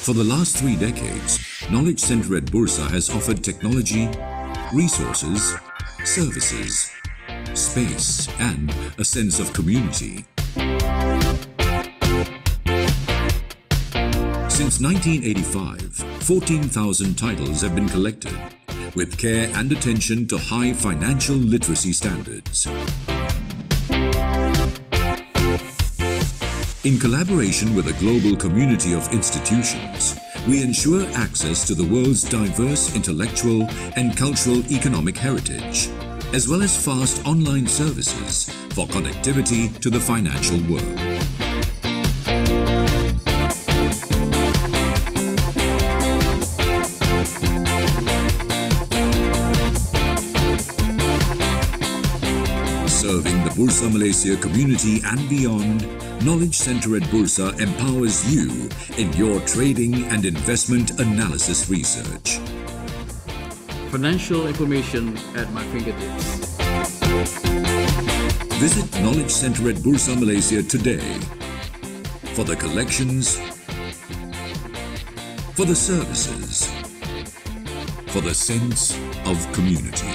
For the last 3 decades, Knowledge Center at Bursa has offered technology, resources, services, space, and a sense of community. Since 1985, 14,000 titles have been collected, with care and attention to high financial literacy standards. In collaboration with a global community of institutions, we ensure access to the world's diverse intellectual and cultural economic heritage, as well as fast online services for connectivity to the financial world. Serving the Bursa Malaysia community and beyond, Knowledge Center at Bursa empowers you in your trading and investment analysis research. Financial information at my fingertips. Visit Knowledge Center at Bursa Malaysia today for the collections, for the services, for the sense of community.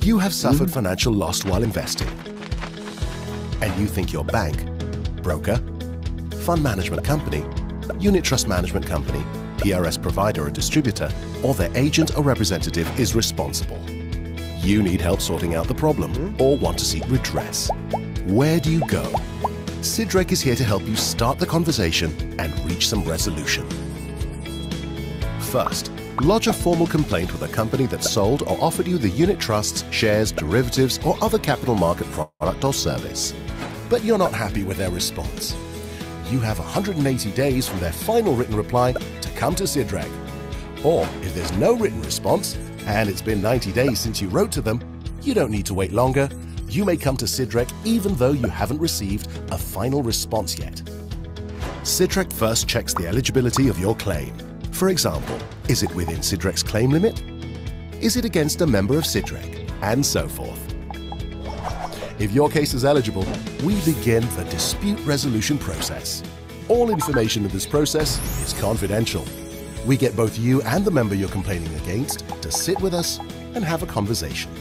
You have suffered financial loss while investing, and you think your bank, broker, fund management company, unit trust management company, PRS provider or distributor, or their agent or representative is responsible. You need help sorting out the problem or want to seek redress. Where do you go? Sidrec is here to help you start the conversation and reach some resolution. First, lodge a formal complaint with a company that sold or offered you the unit trusts, shares, derivatives, or other capital market product or service. But you're not happy with their response. You have 180 days from their final written reply to come to Sidrec. Or if there's no written response, and it's been 90 days since you wrote to them, you don't need to wait longer. You may come to Sidrec even though you haven't received a final response yet. Sidrec first checks the eligibility of your claim. For example, is it within Sidrec's claim limit? Is it against a member of Sidrec? And so forth. If your case is eligible, we begin the dispute resolution process. All information in this process is confidential. We get both you and the member you're complaining against to sit with us and have a conversation.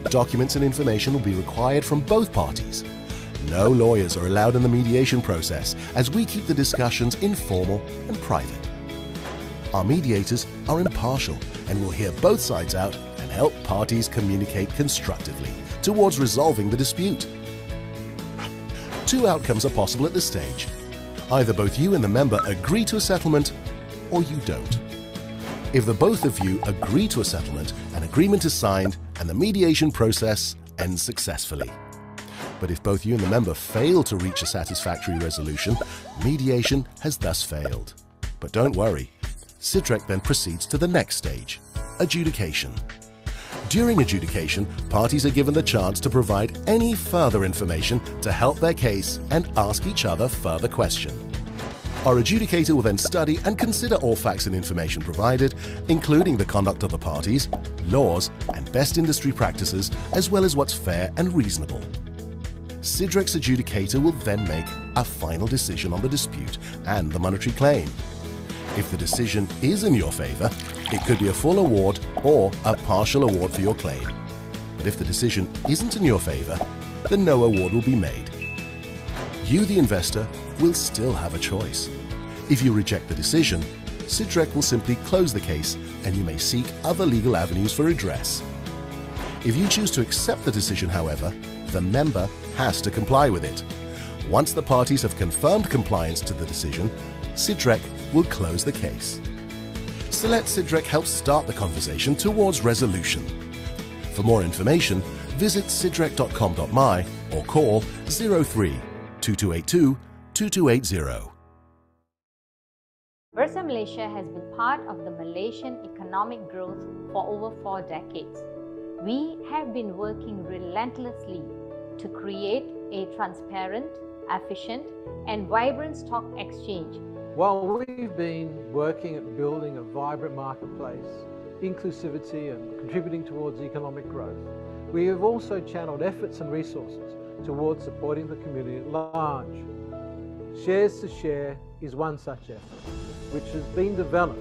Documents and information will be required from both parties. No lawyers are allowed in the mediation process, as we keep the discussions informal and private. Our mediators are impartial and will hear both sides out and help parties communicate constructively towards resolving the dispute. 2 outcomes are possible at this stage. Either both you and the member agree to a settlement, or you don't. If the both of you agree to a settlement, an agreement is signed and the mediation process ends successfully. But if both you and the member fail to reach a satisfactory resolution, mediation has thus failed. But don't worry, Sidrec then proceeds to the next stage, adjudication. During adjudication, parties are given the chance to provide any further information to help their case and ask each other further questions. Our adjudicator will then study and consider all facts and information provided, including the conduct of the parties, laws, and best industry practices, as well as what's fair and reasonable. Sidrec's adjudicator will then make a final decision on the dispute and the monetary claim. If the decision is in your favor, it could be a full award or a partial award for your claim. But if the decision isn't in your favor, then no award will be made. You, the investor, will still have a choice. If you reject the decision, Sidrec will simply close the case and you may seek other legal avenues for redress. If you choose to accept the decision, however, the member has to comply with it. Once the parties have confirmed compliance to the decision, Sidrec will close the case. So let Sidrec help start the conversation towards resolution. For more information, visit sidrec.com.my or call 03 2282 2280. Bursa Malaysia has been part of the Malaysian economic growth for over 4 decades. We have been working relentlessly to create a transparent, efficient, and vibrant stock exchange. While we've been working at building a vibrant marketplace, inclusivity and contributing towards economic growth, we have also channeled efforts and resources towards supporting the community at large. Shares to Share is one such effort, which has been developed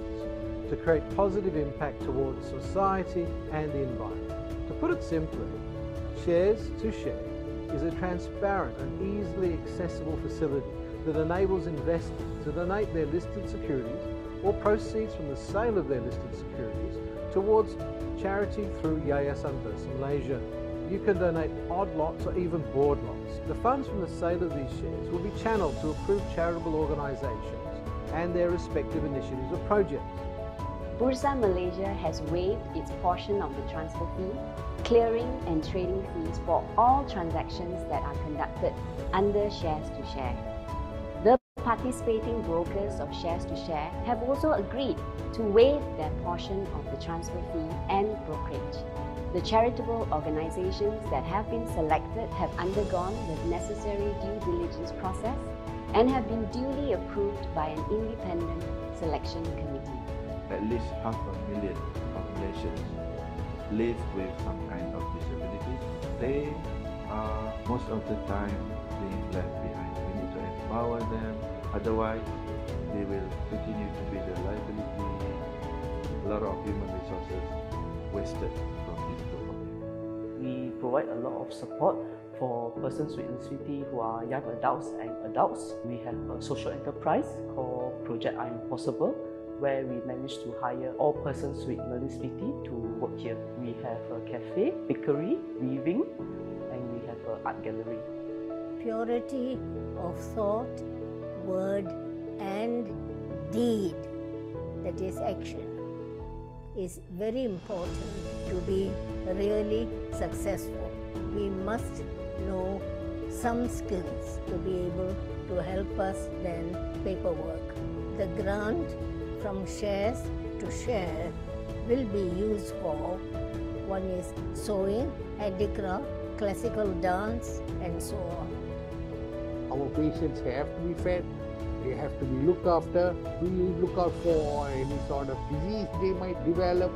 to create positive impact towards society and the environment. To put it simply, Shares to Share is a transparent and easily accessible facility that enables investors to donate their listed securities or proceeds from the sale of their listed securities towards charity through Yayasan Bursa Malaysia. You can donate odd lots or even board lots. The funds from the sale of these shares will be channeled to approved charitable organisations and their respective initiatives or projects. Bursa Malaysia has waived its portion of the transfer fee, clearing and trading fees for all transactions that are conducted under Shares to Share. The participating brokers of Shares to Share have also agreed to waive their portion of the transfer fee and brokerage. The charitable organizations that have been selected have undergone the necessary due diligence process and have been duly approved by an independent selection committee. At least 500,000 populations live with some kind of disability. They are most of the time being left behind. We need to empower them, otherwise they will continue to be the liability. A lot of human resources wasted from this group of people. We provide a lot of support for persons with disability who are young adults and adults. We have a social enterprise called Project I'm Possible, where we manage to hire all persons with disability to work here. We have a cafe, bakery, weaving, and we have an art gallery. Purity of thought, word and deed, that is action, is very important to be really successful. We must know some skills to be able to help us then paperwork. The grant from Shares to Share will be used for, one is sewing, handicraft, classical dance and so on. Our patients have to be fed, they have to be looked after. We look out for any sort of disease they might develop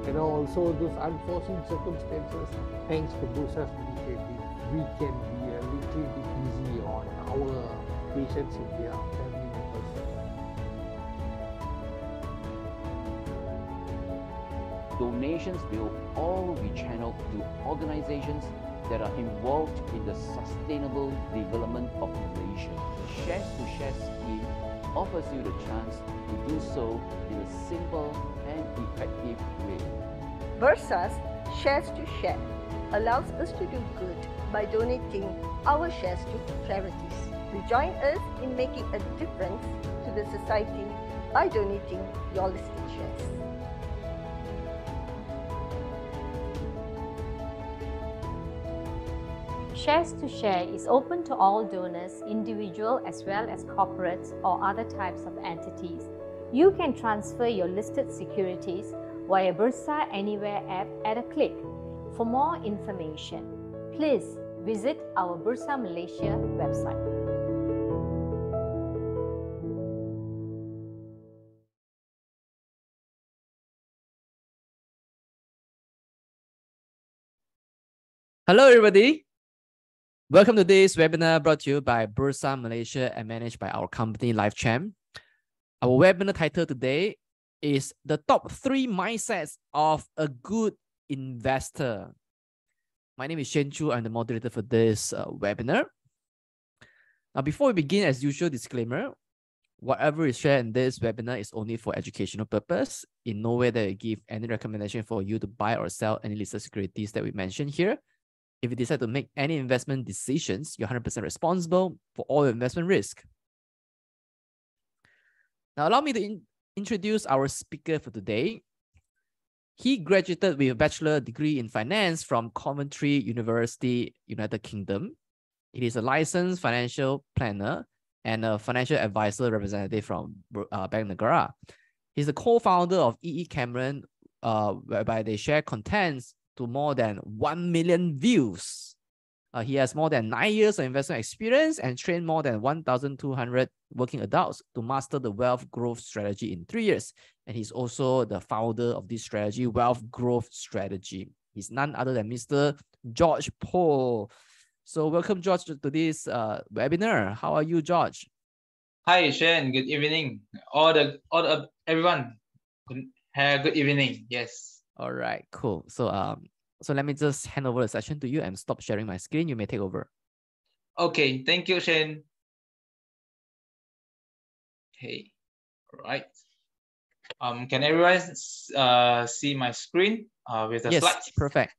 and also those unforeseen circumstances. Thanks to Bursa's initiative, we can be a little bit easy on our patients and their family members. Donations will all be channeled to organizations that are involved in the sustainable development of Malaysia. The Shares to Share scheme offers you the chance to do so in a simple and effective way. Bursa's Shares to Share allows us to do good by donating our shares to charities. To join us in making a difference to the society by donating your listed shares. Shares to Share is open to all donors, individual as well as corporates or other types of entities. You can transfer your listed securities via Bursa Anywhere app at a click. For more information, please visit our Bursa Malaysia website. Hello everybody. Welcome to this webinar brought to you by Bursa Malaysia and managed by our company LifeChamp. Our webinar title today is the top 3 mindsets of a good investor. My name is Shen Chu. I'm the moderator for this webinar. Now, before we begin, as usual, disclaimer, whatever is shared in this webinar is only for educational purpose. In no way that I give any recommendation for you to buy or sell any listed securities that we mentioned here. If you decide to make any investment decisions, you're 100% responsible for all your investment risk. Now, allow me to introduce our speaker for today. He graduated with a bachelor degree in finance from Coventry University, United Kingdom. He is a licensed financial planner and a financial advisor representative from Bank Negara. He's the co-founder of EE Cameron, whereby they share contents to more than 1 million views He has more than 9 years of investment experience and trained more than 1,200 working adults to master the wealth growth strategy in 3 years. And he's also the founder of this strategy, Wealth Growth Strategy. He's none other than Mr. George Poh. So welcome, George, to this webinar. How are you, George? Hi, Shane. Good evening. Everyone. Good evening. Yes. All right, cool. So let me just hand over the session to you and stop sharing my screen. You may take over. Okay, thank you, Shane. Okay, all right. Can everyone see my screen with the slides? Yes, perfect.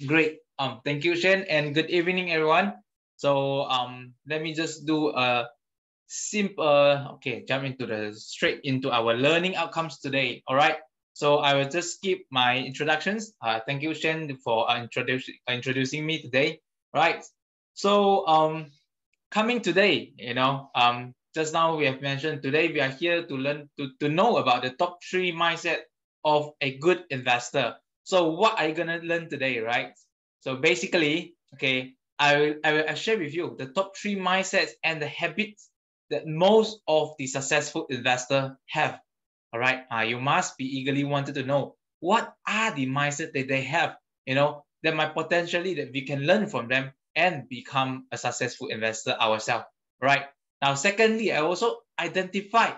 Great. Thank you, Shane, and good evening, everyone. So let me just do a simple. Jump straight into our learning outcomes today. All right. So I will just skip my introductions. Thank you, Shane, for introducing me today. Right. So coming today, just now we have mentioned today we are here to learn to know about the top 3 mindset of a good investor. So what are you gonna learn today, right? So basically, I will share with you the top 3 mindsets and the habits that most of the successful investors have. All right, you must be eagerly wanted to know what are the mindset that they have, that might potentially that we can learn from them and become a successful investor ourselves. Right now, secondly, I also identified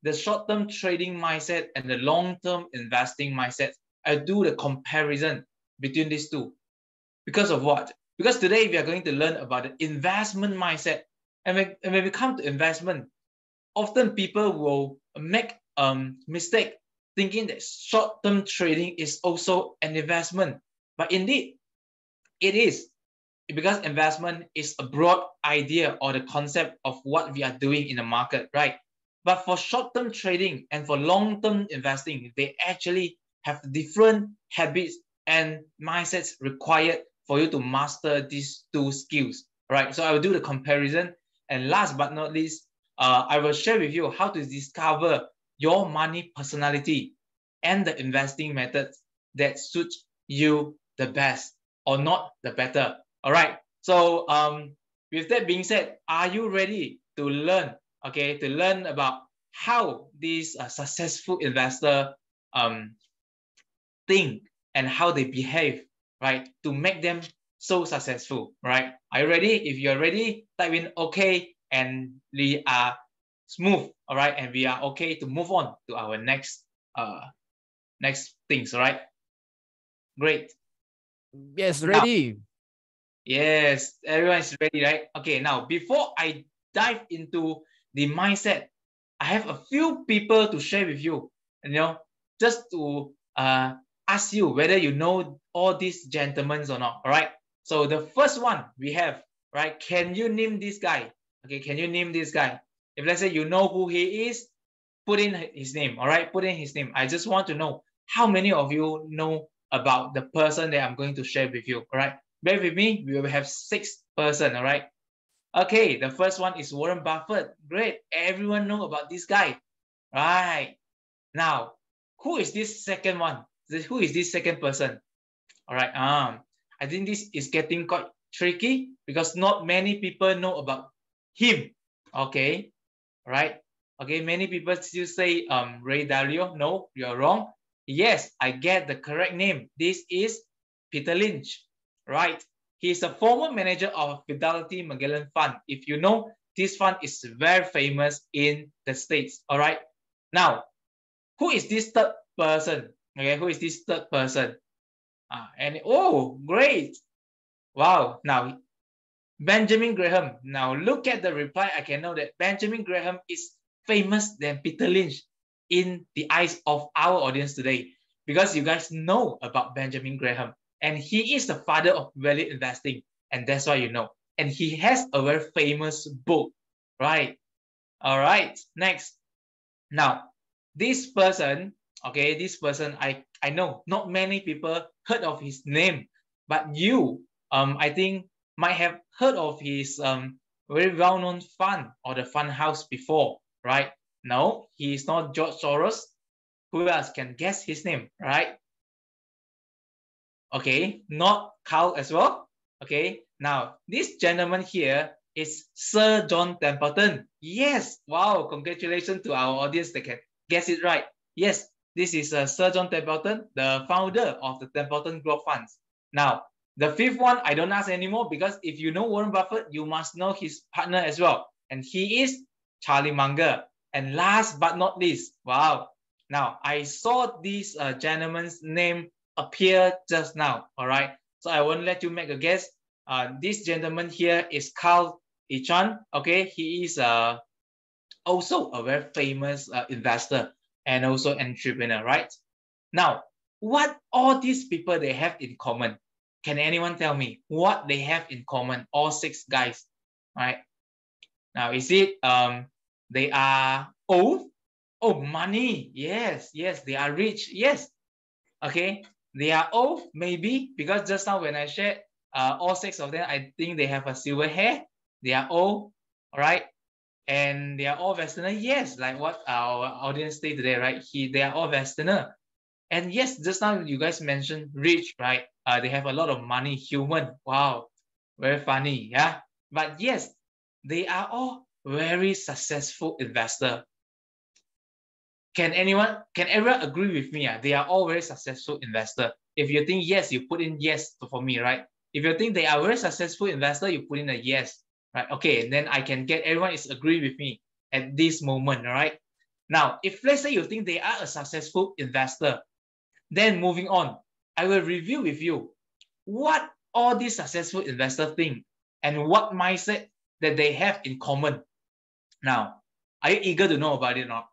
the short-term trading mindset and the long-term investing mindset. I do the comparison between these two. Because of what? Because today we are going to learn about the investment mindset. And when we come to investment, often people will make mistake thinking that short-term trading is also an investment. But indeed, it is, because investment is a broad idea or the concept of what we are doing in the market, right? But for short-term trading and for long-term investing, they actually have different habits and mindsets required for you to master these 2 skills, right? So I will do the comparison. And last but not least, I will share with you how to discover your money personality and the investing methods that suit you the best or not the better. All right. So with that being said, are you ready to learn? To learn about how these successful investor think and how they behave, right, to make them so successful, right? Are you ready? If you're ready, type in okay, and we are smooth, all right, and we are okay to move on to our next things, all right? Great. Yes, ready. Now, yes, everyone is ready, right? Okay, now before I dive into the mindset, I have a few people to share with you, just to ask you whether you know all these gentlemen or not, all right? So the first one we have, right, can you name this guy? Okay, can you name this guy? If let's say you know who he is, put in his name, all right? Put in his name. I just want to know how many of you know about the person that I'm going to share with you, all right? Bear with me, we will have 6 persons, all right? Okay, the first one is Warren Buffett. Great, everyone know about this guy, right? Now, who is this second one? Who is this second person? All right, I think this is getting quite tricky because not many people know about him, okay? Right? Okay, many people still say Ray Dalio. No, you're wrong. Yes, I get the correct name. This is Peter Lynch, right? He's a former manager of Fidelity Magellan Fund. If you know, this fund is very famous in the States, all right? Now, who is this third person? Okay, who is this third person? Oh, great. Wow. Now, Benjamin Graham. Now, look at the reply. I can know that Benjamin Graham is famous than Peter Lynch in the eyes of our audience today, because you guys know about Benjamin Graham, and he is the father of value investing, and that's why you know. And he has a very famous book, right? All right, next. Now, this person, okay, this person, I know not many people heard of his name, but you, I think, might have heard of his very well-known fund or the fund house before, right? No, he is not George Soros. Who else can guess his name, right? Okay, not Carl as well. Okay, Now, this gentleman here is Sir John Templeton. Yes, wow, congratulations to our audience that can guess it right. Yes, this is Sir John Templeton, the founder of the Templeton Growth Funds. Now, the fifth one, I don't ask anymore because if you know Warren Buffett, you must know his partner as well. And he is Charlie Munger. And last but not least, wow. Now, I saw this gentleman's name appear just now, all right? So I won't let you make a guess. This gentleman here is Carl Icahn, okay? He is also a very famous investor and also entrepreneur, right? Now, what all these people they have in common? Can anyone tell me what they have in common, all 6 guys, right? Now, is it they are old? Oh, money. Yes, yes, they are rich. Yes. Okay. They are old, maybe, because just now when I shared all 6 of them, I think they have a silver hair. They are old, all right? And they are all Westerner. Yes, like what our audience say today, right? They are all Westerner. And yes, just now you guys mentioned rich, right? They have a lot of money, human. Wow, very funny, yeah? But yes, they are all very successful investor. Can everyone agree with me? They are all very successful investor. If you think yes, you put in yes for me, right? If you think they are very successful investor, you put in a yes, right? Okay, then I can get everyone is agree with me at this moment, all right? Now, if let's say you think they are a successful investor, then moving on, I will review with you what all these successful investors think and what mindset that they have in common. Now, are you eager to know about it or not?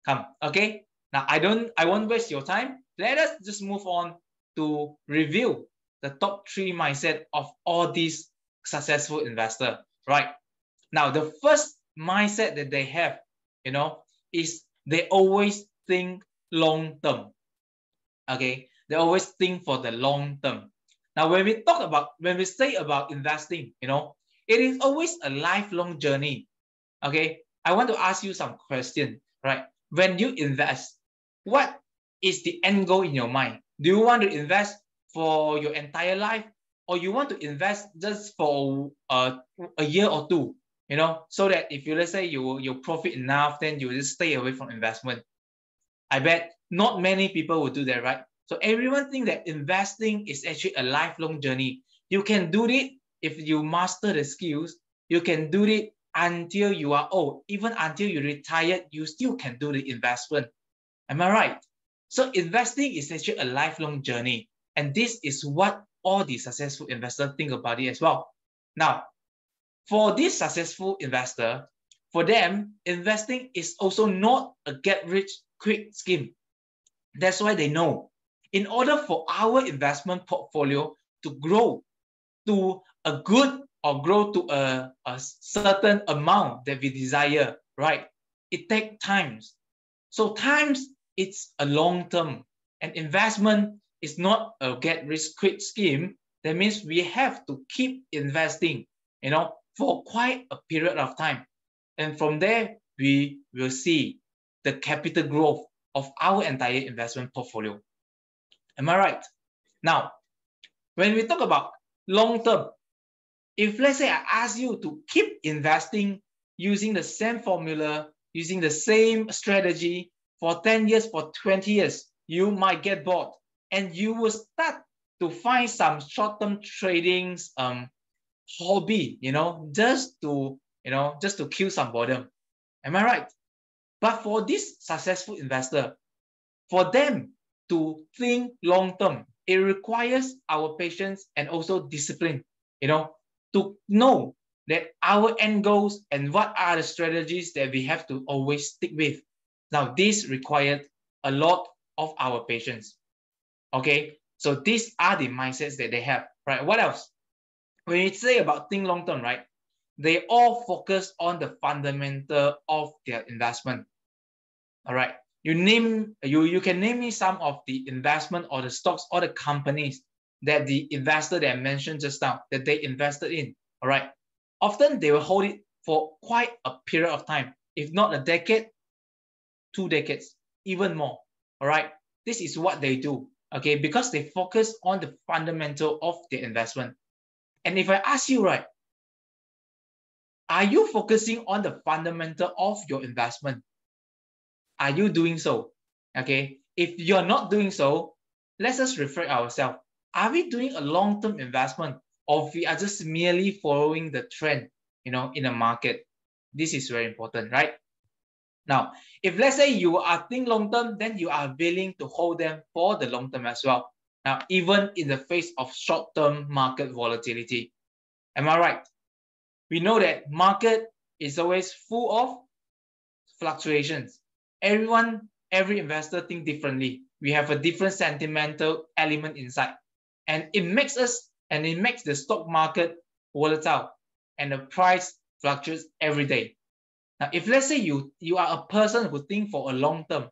Come, okay? Now, I won't waste your time. Let us just move on to review the top 3 mindset of all these successful investors, right? Now, the first mindset that they have, is they always think long term. Okay, they always think for the long term. Now, when we say about investing, it is always a lifelong journey. Okay, I want to ask you some questions, right? When you invest, what is the end goal in your mind? Do you want to invest for your entire life, or you want to invest just for a year or 2? So that if let's say you profit enough, then you just stay away from investment. I bet not many people will do that, right? So everyone thinks that investing is actually a lifelong journey. You can do it if you master the skills. You can do it until you are old. Even until you retire, you still can do the investment. Am I right? So investing is actually a lifelong journey. And this is what all the successful investors think about it as well. Now, for this successful investor, for them, investing is also not a get-rich-quick scheme. That's why they know, in order for our investment portfolio to grow to a good or grow to a certain amount that we desire, right? It takes times. So times, it's a long term. And investment is not a get-rich-quick scheme. That means we have to keep investing, for quite a period of time. And from there, we will see the capital growth of our entire investment portfolio. Am I right? Now, when we talk about long term, if let's say I ask you to keep investing using the same formula, using the same strategy for 10 years, for 20 years, you might get bored and you will start to find some short-term trading hobby, just to kill some boredom. Am I right? But for this successful investor, for them to think long-term, it requires our patience and also discipline, to know that our end goals and what are the strategies that we have to always stick with. Now, this required a lot of our patience. Okay, so these are the mindsets that they have, right? What else? When you say about think long-term, right? They all focus on the fundamental of their investment. All right. You can name me some of the investment or the stocks or the companies that the investor that I mentioned just now that they invested in. All right. Often they will hold it for quite a period of time, if not a decade, 2 decades, even more. All right. This is what they do. Okay, because they focus on the fundamental of their investment. And if I ask you, right, are you focusing on the fundamental of your investment? Are you doing so? Okay. If you're not doing so, let's just reflect ourselves. Are we doing a long-term investment, or we are just merely following the trend, in the market? This is very important, right? Now, if let's say you are thinking long-term, then you are willing to hold them for the long-term as well. Now, even in the face of short-term market volatility. Am I right? We know that market is always full of fluctuations. Every investor think differently. We have a different sentimental element inside. And it makes the stock market volatile, and the price fluctuates every day. Now, if let's say you are a person who think for a long term,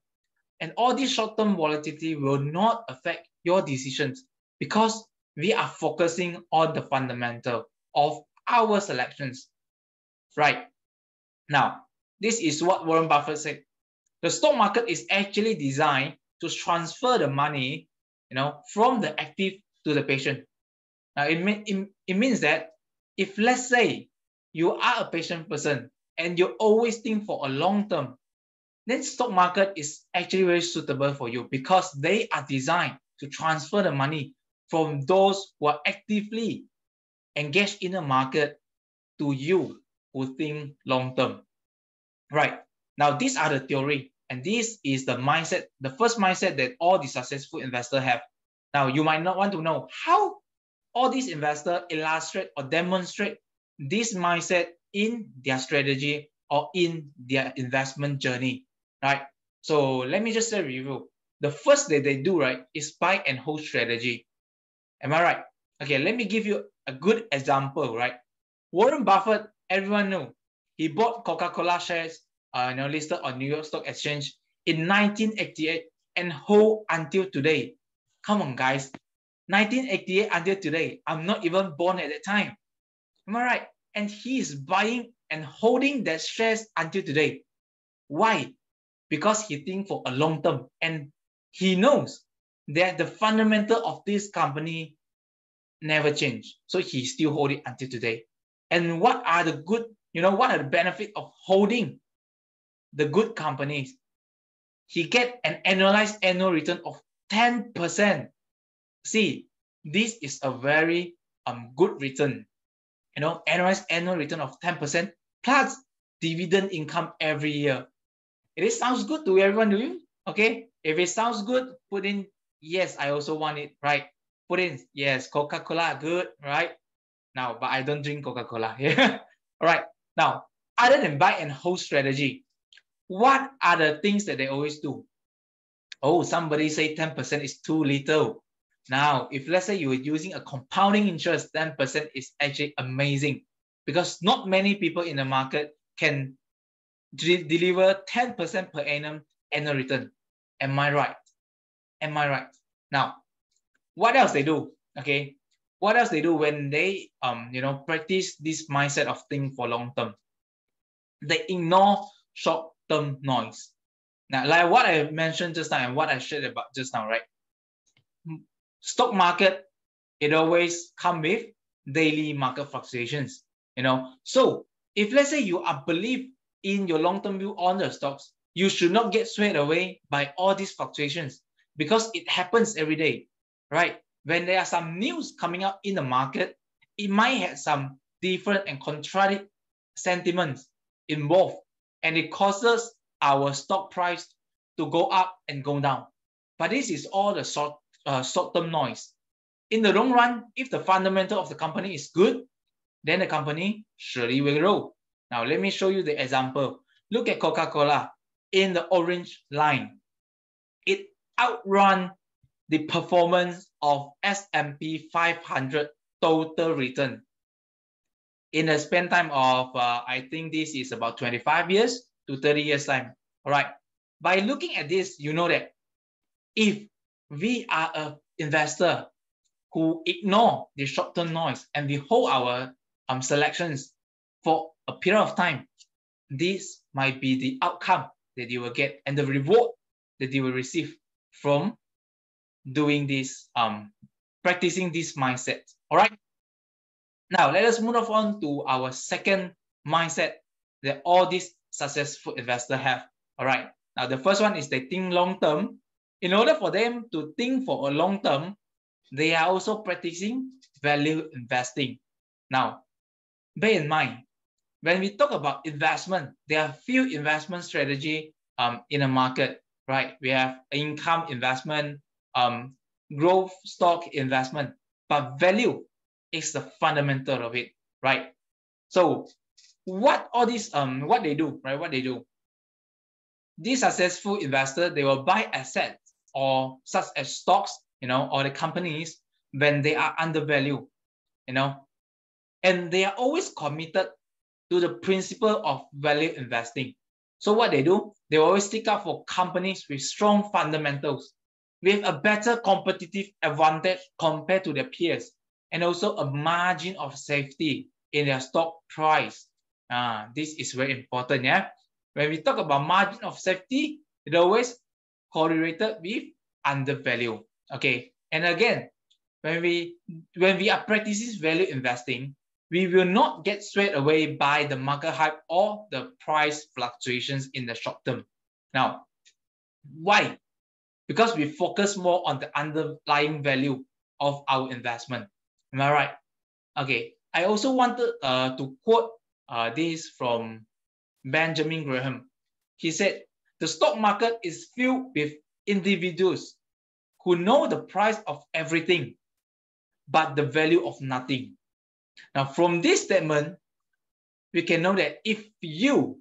and all this short-term volatility will not affect your decisions, because we are focusing on the fundamental of our selections. Right. Now, this is what Warren Buffett said. The stock market is actually designed to transfer the money, from the active to the patient. Now, it means that if let's say you are a patient person and you always think for a long term, then stock market is actually very suitable for you, because they are designed to transfer the money from those who are actively engaged in the market to you who think long term. Right. Now, these are the theory, and this is the mindset, the first mindset that all the successful investors have. Now, you might not want to know how all these investors illustrate or demonstrate this mindset in their strategy or in their investment journey, right? So let me just say review. The first that they do, right, is buy and hold strategy. Am I right? Okay, let me give you a good example, right? Warren Buffett, everyone know, he bought Coca-Cola shares, listed on New York Stock Exchange in 1988 and hold until today. Come on, guys. 1988 until today. I'm not even born at that time. Am I right? And he is buying and holding that shares until today. Why? Because he thinks for a long term, and he knows that the fundamental of this company never change. So he still hold it until today. And what are the good, what are the benefits of holding the good companies? He get an annualized annual return of 10%. See, this is a very good return. Annualized annual return of 10% plus dividend income every year. It sounds good to everyone, do you? Okay. If it sounds good, put in yes, I also want it, right? Put in yes, Coca-Cola, good, right? Now, but I don't drink Coca-Cola. Yeah. All right. Now, other than buy and hold strategy, what are the things that they always do? Oh, somebody say 10% is too little. Now, if let's say you are using a compounding interest, 10% is actually amazing, because not many people in the market can deliver 10% per annum annual return. Am I right? Am I right? Now, what else they do? Okay, what else they do when they practice this mindset of thinking for long term? They ignore short-term noise. Now, like what I mentioned just now and what I shared about just now, right? Stock market, it always comes with daily market fluctuations. So if let's say you are believe in your long-term view on the stocks, you should not get swayed away by all these fluctuations, because it happens every day, right? When there are some news coming up in the market, it might have some different and contrary sentiments involved, and it causes our stock price to go up and go down. But this is all the short-term noise. In the long run, if the fundamental of the company is good, then the company surely will grow. Now, let me show you the example. Look at Coca-Cola in the orange line. It outrun the performance of S&P 500 total return in a span time of, I think this is about 25 years to 30 years time. All right. By looking at this, you know that if we are an investor who ignore the short-term noise and we hold our selections for a period of time, this might be the outcome that you will get and the reward that you will receive from doing this, practicing this mindset. All right. Now, let us move on to our second mindset that all these successful investors have. All right. Now, the first one is they think long term. In order for them to think for a long term, they are also practicing value investing. Now, bear in mind, when we talk about investment, there are few investment strategy in a market, right? We have income investment, growth stock investment, but value is the fundamental of it, right? So what all these what they do, right? What they do. These successful investors, they will buy assets or such as stocks, or the companies when they are undervalued, and they are always committed to the principle of value investing. So what they do, they always stick up for companies with strong fundamentals, with a better competitive advantage compared to their peers, and also a margin of safety in their stock price. This is very important, yeah? When we talk about margin of safety, it always correlated with undervalue, okay? And again, when we are practicing value investing, we will not get swayed away by the market hype or the price fluctuations in the short term. Now, why? Because we focus more on the underlying value of our investment. Am I right? Okay. I also wanted to quote this from Benjamin Graham. He said, the stock market is filled with individuals who know the price of everything, but the value of nothing. Now, from this statement, we can know that if you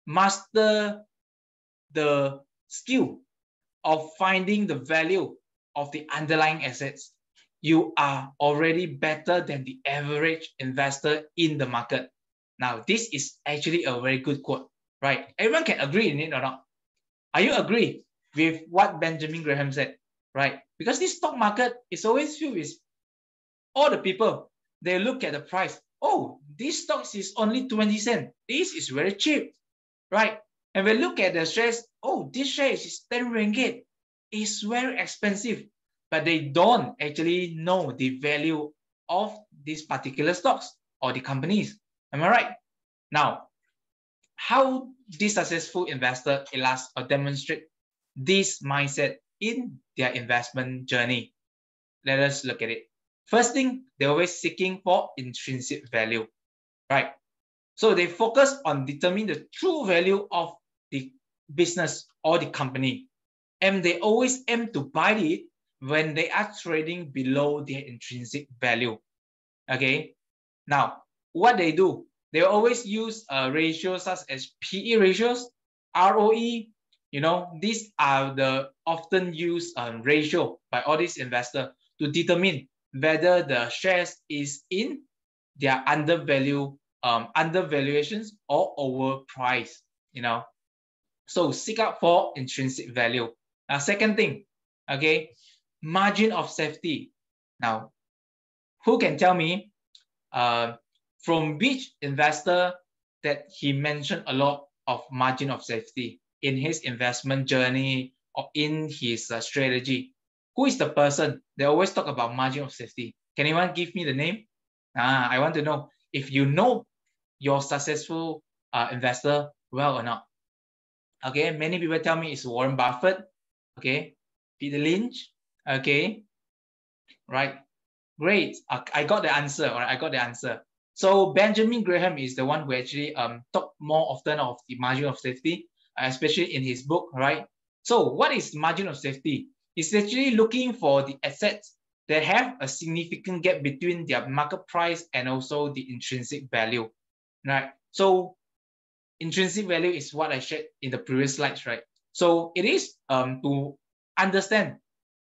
master the skill of finding the value of the underlying assets, you are already better than the average investor in the market. Now, this is actually a very good quote, right? Everyone can agree in it or not? Are you agree with what Benjamin Graham said, right? Because this stock market is always filled with all the people. They look at the price. Oh, this stock is only 20 cents. This is very cheap, right? And we look at the shares. Oh, this share is 10 ringgit. It's very expensive. But they don't actually know the value of these particular stocks or the companies. Am I right? Now, how this successful investor illustrate or demonstrate this mindset in their investment journey? Let us look at it. First thing, they're always seeking for intrinsic value, right? So they focus on determining the true value of the business or the company. And they always aim to buy it when they are trading below their intrinsic value, okay? Now, what they do, they always use ratios such as PE ratios, ROE, these are the often used ratio by all these investors to determine whether the shares is in their undervaluations or overpriced, So seek out for intrinsic value. Now, second thing, okay, margin of safety. Now, who can tell me from which investor that he mentioned a lot of margin of safety in his investment journey or in his strategy? Who is the person? They always talk about margin of safety. Can anyone give me the name? I want to know if you know your successful investor well or not. Okay, many people tell me it's Warren Buffett. Okay, Peter Lynch. Okay, right. Great. I got the answer. All right, I got the answer. So Benjamin Graham is the one who actually talk more often of the margin of safety, especially in his book, right? So what is margin of safety? It's actually looking for the assets that have a significant gap between their market price and also the intrinsic value, right? So intrinsic value is what I shared in the previous slides, right? So it is to understand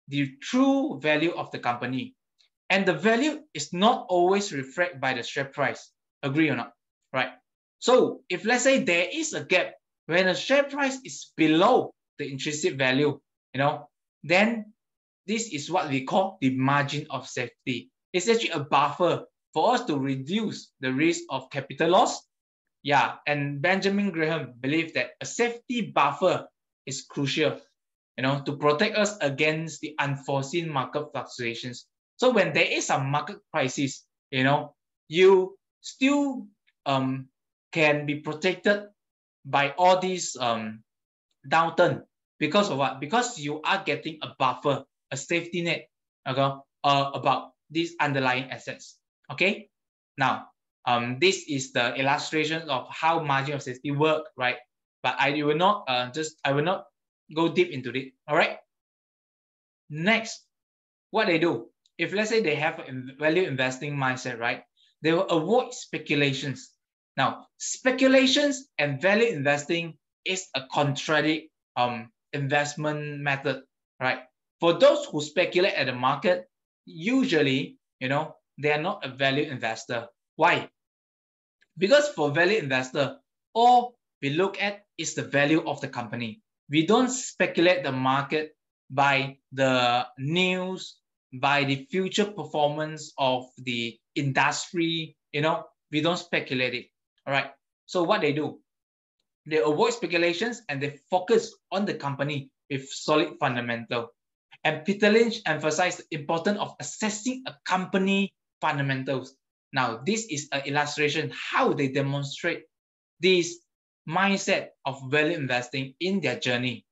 the true value of the company. And the value is not always reflected by the share price. Agree or not? Right? So if let's say there is a gap when the share price is below the intrinsic value, then this is what we call the margin of safety. It's actually a buffer for us to reduce the risk of capital loss. Yeah, and Benjamin Graham believed that a safety buffer is crucial, to protect us against the unforeseen market fluctuations. So when there is some market crisis, you still can be protected by all these downturn. Because of what? Because you are getting a buffer, a safety net, okay, about these underlying assets. Okay. Now, this is the illustration of how margin of safety work, right? But I will not go deep into it. All right. Next, what they do, if let's say they have a value investing mindset, right? They will avoid speculations. Now, speculations and value investing is a contrary investment method, right? For those who speculate at the market, usually, you know, they are not a value investor. Why? Because for value investor, all we look at is the value of the company. We don't speculate the market by the news, by the future performance of the industry, you know, we don't speculate it. All right. So what they do, they avoid speculations and they focus on the company with solid fundamental. And Peter Lynch emphasized the importance of assessing a company fundamentals. Now, this is an illustration how they demonstrate this mindset of value investing in their journey.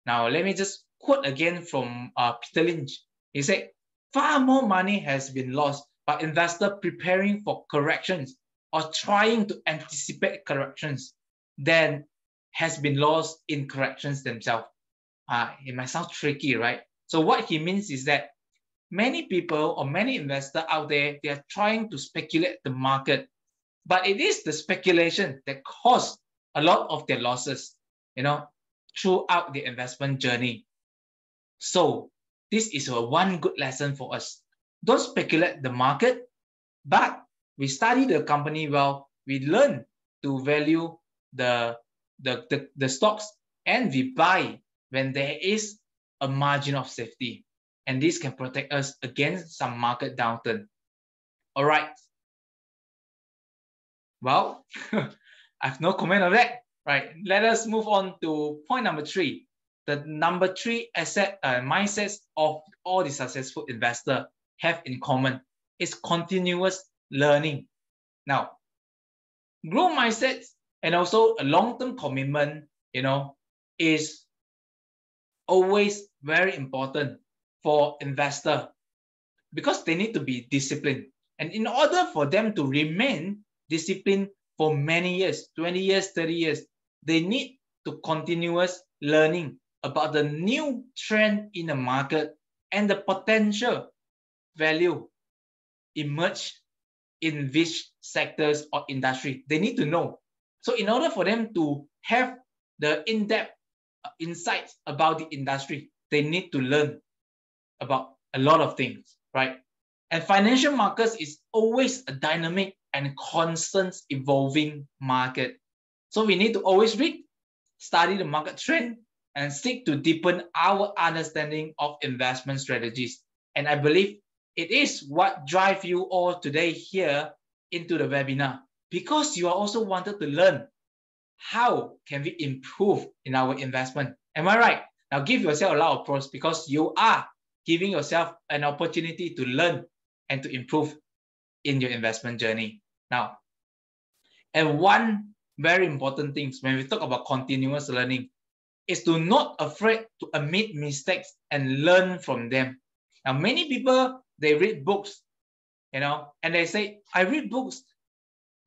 Now, let me just quote again from Peter Lynch. He said, far more money has been lost by investors preparing for corrections or trying to anticipate corrections than has been lost in corrections themselves. It might sound tricky, right? So what he means is that many people or many investors out there, they are trying to speculate the market, but it is the speculation that caused a lot of their losses, you know, throughout the investment journey. So this is one good lesson for us. Don't speculate the market, but we study the company well. We learn to value the stocks, and we buy when there is a margin of safety. And this can protect us against some market downturn. All right. Well, I have no comment on that. Right. Let us move on to point number 3. The number 3 asset mindsets of all the successful investors have in common is continuous learning. Now, growth mindsets and also a long-term commitment, you know, is always very important for investor because they need to be disciplined. And in order for them to remain disciplined for many years, 20 years, 30 years, they need to continuous learning about the new trend in the market and the potential value emerge in which sectors or industry. They need to know. So in order for them to have the in-depth insights about the industry, they need to learn about a lot of things, right? And financial markets is always a dynamic and constant evolving market. So we need to always read, study the market trend, and seek to deepen our understanding of investment strategies. And I believe it is what drives you all today here into the webinar, because you are also wanted to learn how can we improve in our investment. Am I right? Now give yourself a lot of pros because you are giving yourself an opportunity to learn and to improve in your investment journey. Now, and one very important thing when we talk about continuous learning is to not afraid to admit mistakes and learn from them. Now, many people, they read books, you know, and they say, I read books,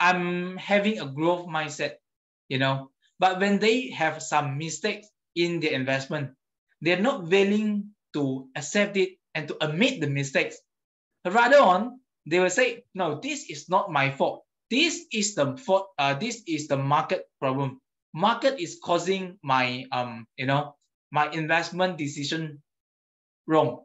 I'm having a growth mindset, you know, but when they have some mistakes in their investment, they're not willing to accept it and to admit the mistakes. Rather on, they will say, no, this is not my fault. This is the fault. This is the market problem. Market is causing my, you know, my investment decision wrong.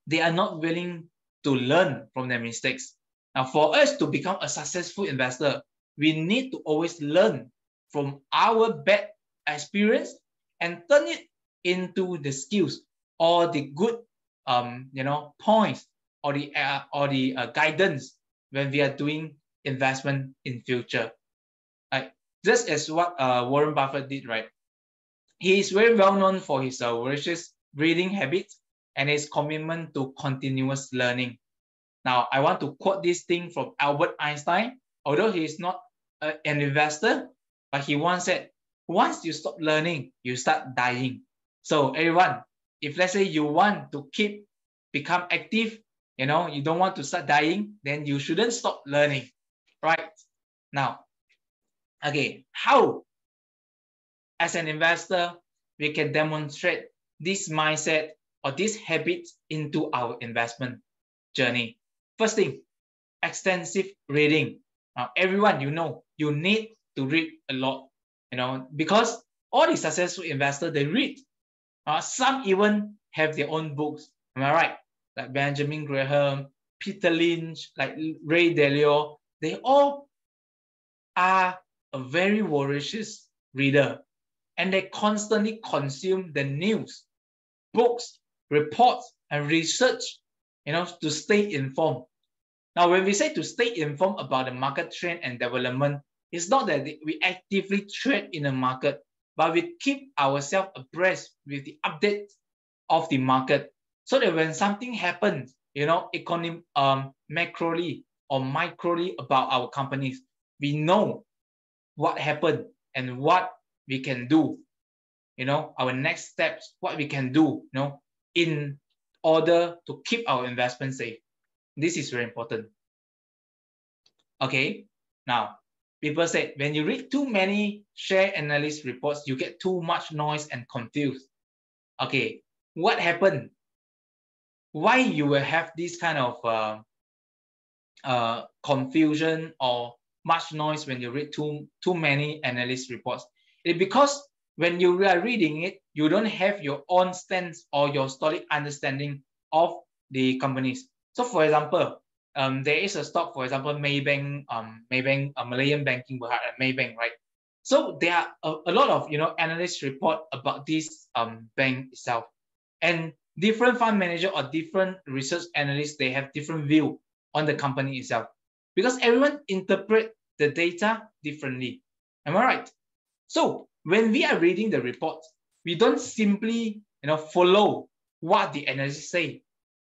They are not willing to learn from their mistakes. Now, for us to become a successful investor, we need to always learn from our bad experience and turn it into the skills or the good, you know, points or the guidance when we are doing investment in future. Right? Just as what Warren Buffett did, right? He is very well known for his voracious reading habits and his commitment to continuous learning. Now, I want to quote this thing from Albert Einstein, although he is not an investor, but he once said, once you stop learning, you start dying. So everyone, if let's say you want to become active, you don't want to start dying, then you shouldn't stop learning, right? Now, okay, how as an investor, we can demonstrate this mindset or this habit into our investment journey. First thing, extensive reading. Now, everyone, you need to read a lot, because all the successful investors, they read. Some even have their own books. Am I right? Like Benjamin Graham, Peter Lynch, like Ray Dalio, they all are a very voracious reader, and they constantly consume the news, books, reports, and research, to stay informed. Now, when we say to stay informed about the market trend and development, it's not that we actively trade in the market, but we keep ourselves abreast with the update of the market, so that when something happens, macroly or microly about our companies, we know what happened and what we can do, our next steps, what we can do, in order to keep our investment safe. This is very important. Okay, now, people say when you read too many share analyst reports, you get too much noise and confused. Okay, what happened? Why you will have this kind of confusion or much noise when you read too many analyst reports? It's because when you are reading it, you don't have your own stance or your solid understanding of the companies. So, for example, there is a stock, for example, Maybank, Malayan banking, Maybank, right? So there are a lot of analyst report about this bank itself, and different fund manager or different research analysts, they have different view on the company itself, because everyone interpret the data differently. Am I right? So when we are reading the report, we don't simply follow what the analysts say.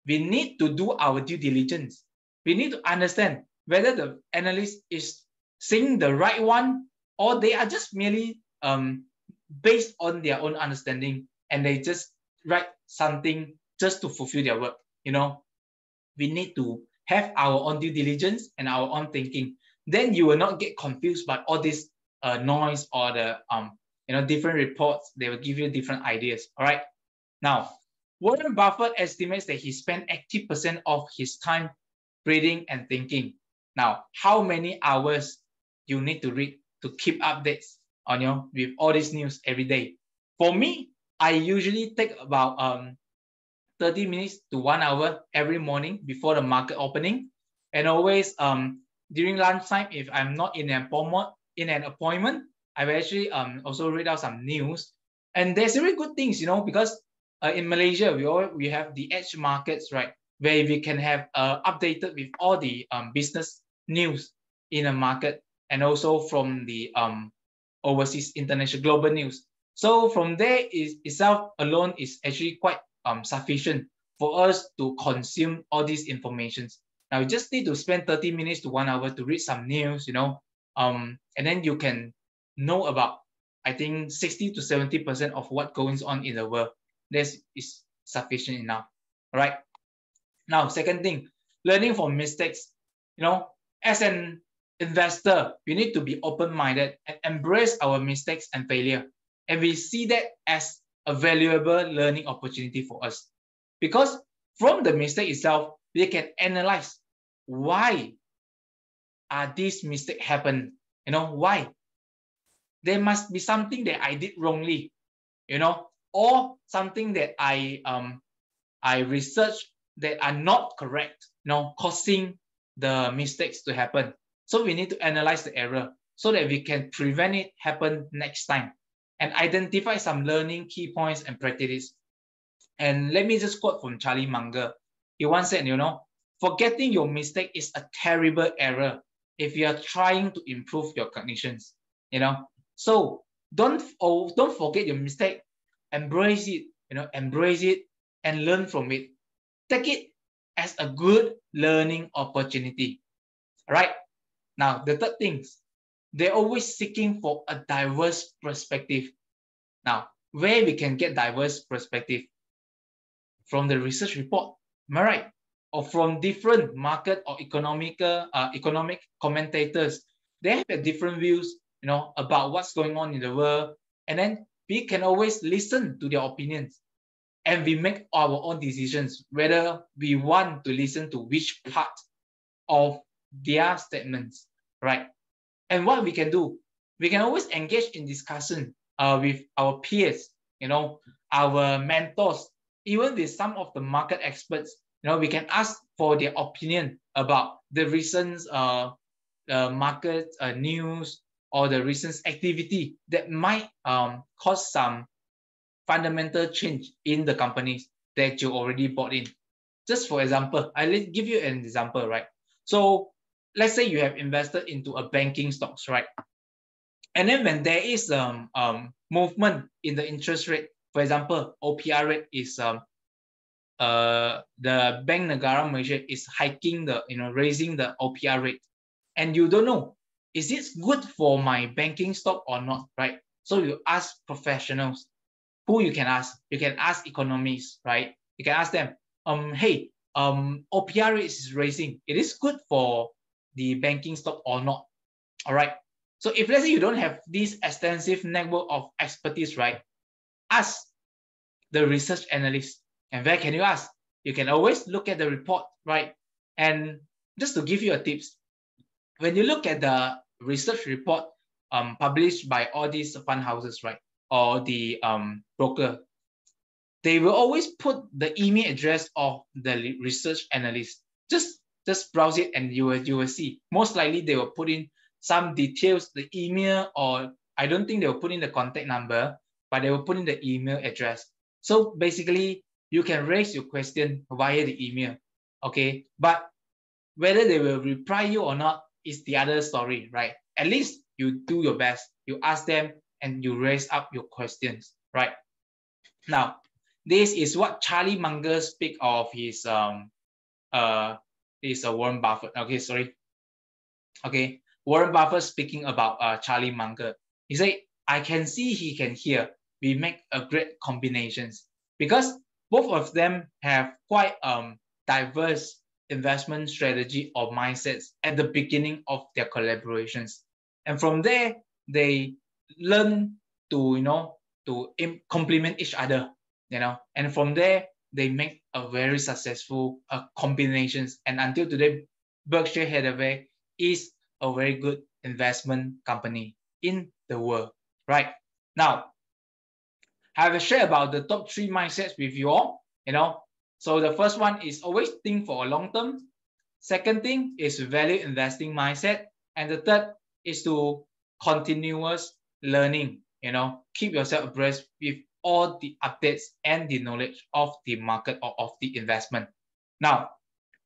We need to do our due diligence. We need to understand whether the analyst is saying the right one, or they are just merely based on their own understanding, and they just write something just to fulfill their work. We need to have our own due diligence and our own thinking. Then you will not get confused by all this noise or the different reports. They will give you different ideas. All right. Now, Warren Buffett estimates that he spent 80% of his time reading and thinking. Now, how many hours you need to read to keep updates on with all this news every day? For me, I usually take about 30 minutes to 1 hour every morning before the market opening, and always during lunchtime, if I'm not in an appointment, I will actually also read out some news. And there's really good things, because in Malaysia we have the edge markets, right, where we can have updated with all the business news in a market, and also from the overseas, international, global news. So from there itself alone is actually quite sufficient for us to consume all these informations. Now you just need to spend 30 minutes to 1 hour to read some news, and then you can know about, I think, 60 to 70% of what goes on in the world. This is sufficient enough. All right. Now, second thing, learning from mistakes. As an investor, we need to be open-minded and embrace our mistakes and failure. And we see that as a valuable learning opportunity for us. Because from the mistake itself, we can analyze why are these mistakes happen. Why? There must be something that I did wrongly, or something that I researched that are not correct, causing the mistakes to happen. So we need to analyze the error so that we can prevent it happen next time, and identify some learning key points and practices. And let me just quote from Charlie Munger. He once said, forgetting your mistake is a terrible error if you are trying to improve your cognitions. So don't forget your mistake. Embrace it, embrace it and learn from it. Take it as a good learning opportunity. All right. Now, the third thing, they're always seeking for a diverse perspective. Now, where we can get diverse perspective? From the research report, am I right? Or from different market or economic commentators. They have different views, about what's going on in the world. And then we can always listen to their opinions. And we make our own decisions, whether we want to listen to which part of their statements, right? And what we can do, we can always engage in discussion with our peers, our mentors, even with some of the market experts. We can ask for their opinion about the recent market news or the recent activity that might cause some fundamental change in the companies that you already bought in. Just for example, I'll give you an example, right? So let's say you have invested into a banking stocks, right? And then when there is movement in the interest rate, for example, OPR rate is the Bank Negara Malaysia is hiking raising the OPR rate, and you don't know, is it good for my banking stock or not, right? So you ask professionals. Who you can ask? You can ask economists, right? You can ask them, hey, OPR rate is raising. It is good for the banking stock or not? All right. So if let's say you don't have this extensive network of expertise, right? Ask the research analyst. And where can you ask? You can always look at the report, right? And just to give you a tips, when you look at the research report published by all these fund houses, right? Or the broker, they will always put the email address of the research analyst. Just browse it and you will see. Most likely they will put in some details, the email, or I don't think they will put in the contact number, but they will put in the email address. So basically, you can raise your question via the email, okay? But whether they will reply you or not is the other story, right? At least you do your best. You ask them and you raise up your questions, right? Now, this is what Charlie Munger speak of his Warren Buffett. Okay, sorry. Okay, Warren Buffett speaking about Charlie Munger. He said, I can see, he can hear. We make a great combinations, because both of them have quite diverse investment strategy or mindsets at the beginning of their collaborations. And from there, they learn to, complement each other, and from there, they make a very successful combinations. And until today, Berkshire Hathaway is a very good investment company in the world, right? Now, I have shared about the top 3 mindsets with you all, So the first one is always think for a long term. Second thing is value investing mindset. And the third is to continuous learning, keep yourself abreast with all the updates and the knowledge of the market or of the investment. Now,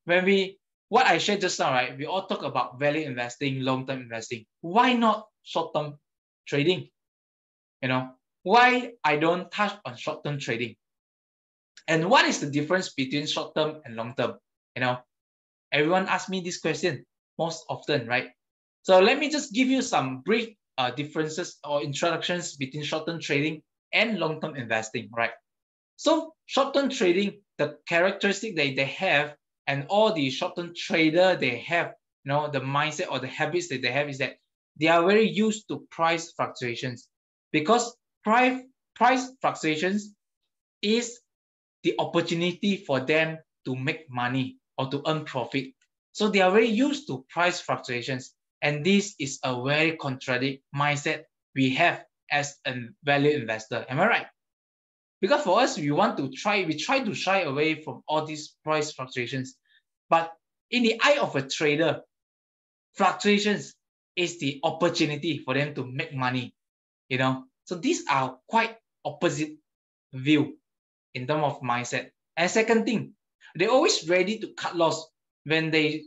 what I shared just now, right? We all talk about value investing, long-term investing. Why not short-term trading? Why I don't touch on short-term trading? And what is the difference between short-term and long-term? Everyone asks me this question most often, right? So let me just give you some brief differences or introductions between short-term trading and long-term investing, right? So short-term trading, the characteristic that they have, and all the short-term trader they have, the mindset or the habits that they have is that they are very used to price fluctuations, because price fluctuations is the opportunity for them to make money or to earn profit. So they are very used to price fluctuations. And this is a very contradictory mindset we have as a value investor. Am I right? Because for us, we try to shy away from all these price fluctuations. But in the eye of a trader, fluctuations is the opportunity for them to make money. So these are quite opposite view in terms of mindset. And second thing, they're always ready to cut loss when the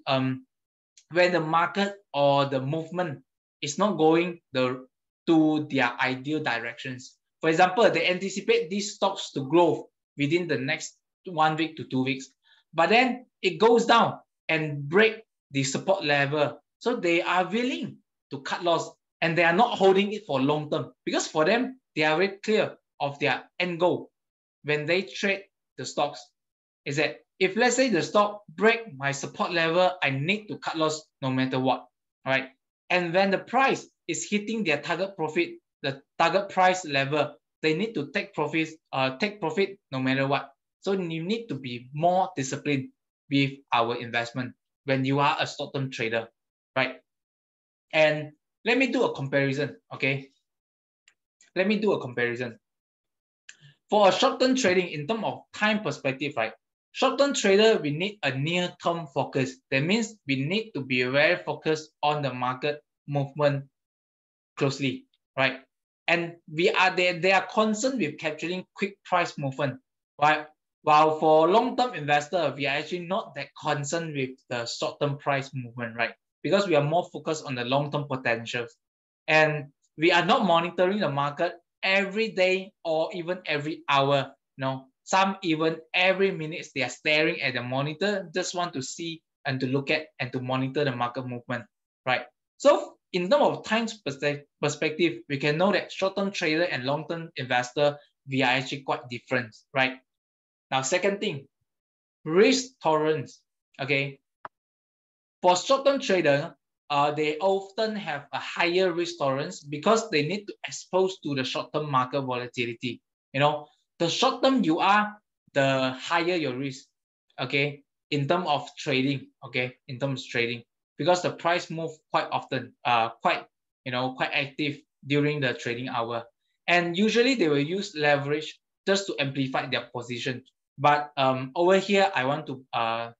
market or the movement is not going to their ideal directions. For example, they anticipate these stocks to grow within the next 1 week to 2 weeks, but then it goes down and break the support level. So they are willing to cut loss, and they are not holding it for long term, because for them, they are very clear of their end goal when they trade the stocks, is that if let's say the stock break my support level, I need to cut loss no matter what, all right? And when the price is hitting their target profit, the target price level, they need to take profit no matter what. So you need to be more disciplined with our investment when you are a short-term trader, right? And let me do a comparison, okay? Let me do a comparison. For a short-term trading, in terms of time perspective, right? Short-term trader, we need a near-term focus. That means we need to be very focused on the market movement closely, right? And they are concerned with capturing quick price movement, right? While for long-term investor, we are actually not that concerned with the short-term price movement, right? Because we are more focused on the long-term potentials. And we are not monitoring the market every day or even every hour. No, some even every minute they are staring at the monitor, just want to see and to look at and to monitor the market movement, right? So in terms of time perspective, we can know that short-term trader and long-term investor, we are actually quite different, right? Now, second thing, risk tolerance, okay? For short-term trader, they often have a higher risk tolerance because they need to expose to the short-term market volatility. You know, the short-term you are, the higher your risk, okay? In terms of trading, okay? In terms of trading, because the price move quite often, quite active during the trading hour. And usually they will use leverage just to amplify their position. But over here, I want to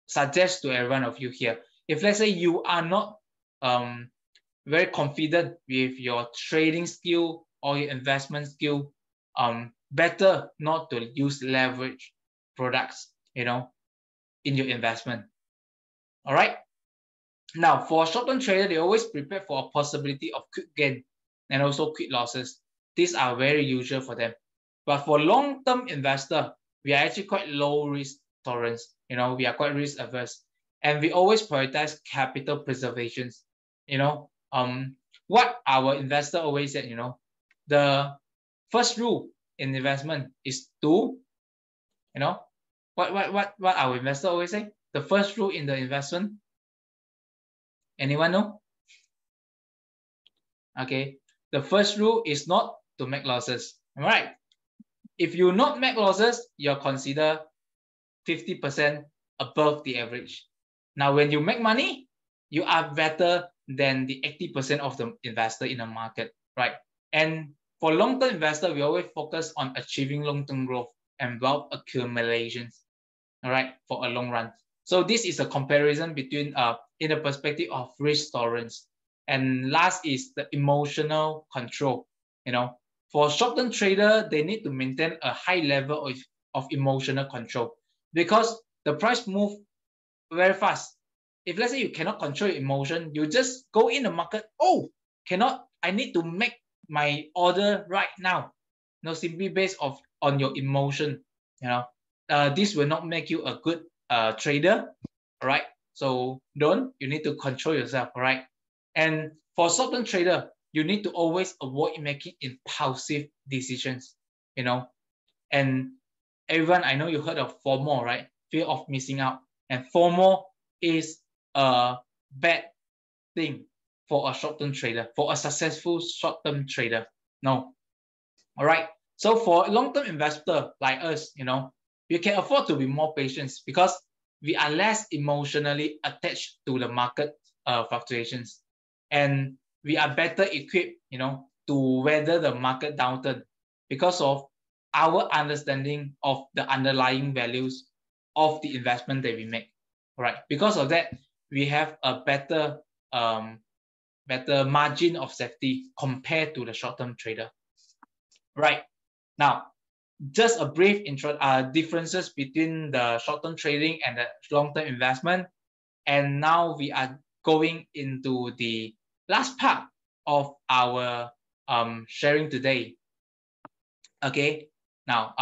suggest to every one of you here, if let's say you are not very confident with your trading skill or your investment skill, better not to use leverage products, you know, in your investment. All right. Now, for short-term trader, they always prepare for a possibility of quick gain and also quick losses. These are very usual for them. But for long-term investor, we are actually quite low risk tolerance. You know, we are quite risk averse, and we always prioritize capital preservations. You know, what our investor always said, you know, the first rule in investment is to, you know, what our investor always say? The first rule in the investment. Anyone know? Okay, the first rule is not to make losses. All right. If you not make losses, you're considered 50% above the average. Now, when you make money, you are better than the 80% of the investor in the market, right? And for long-term investor, we always focus on achieving long-term growth and wealth accumulations, all right, for a long run. So this is a comparison between in the perspective of risk tolerance. And last is the emotional control. You know, for short-term trader, they need to maintain a high level of emotional control because the price move very fast. If let's say you cannot control your emotion, you just go in the market, oh, cannot, I need to make my order right now. No, simply based on your emotion, you know, this will not make you a good trader, all right? So you need to control yourself, all right? And for short-term trader, you need to always avoid making impulsive decisions, you know. And everyone, I know you heard of FOMO, right? Fear of missing out. And FOMO is a bad thing for a short-term trader, for a successful short-term trader. No. All right. So for a long-term investor like us, you know, we can afford to be more patient because we are less emotionally attached to the market fluctuations. And we are better equipped, you know, to weather the market downturn because of our understanding of the underlying values of the investment that we make. All right. Because of that, we have a better margin of safety compared to the short-term trader. Right. Now, just a brief intro, differences between the short-term trading and the long-term investment. And now we are going into the last part of our sharing today. Okay. Now,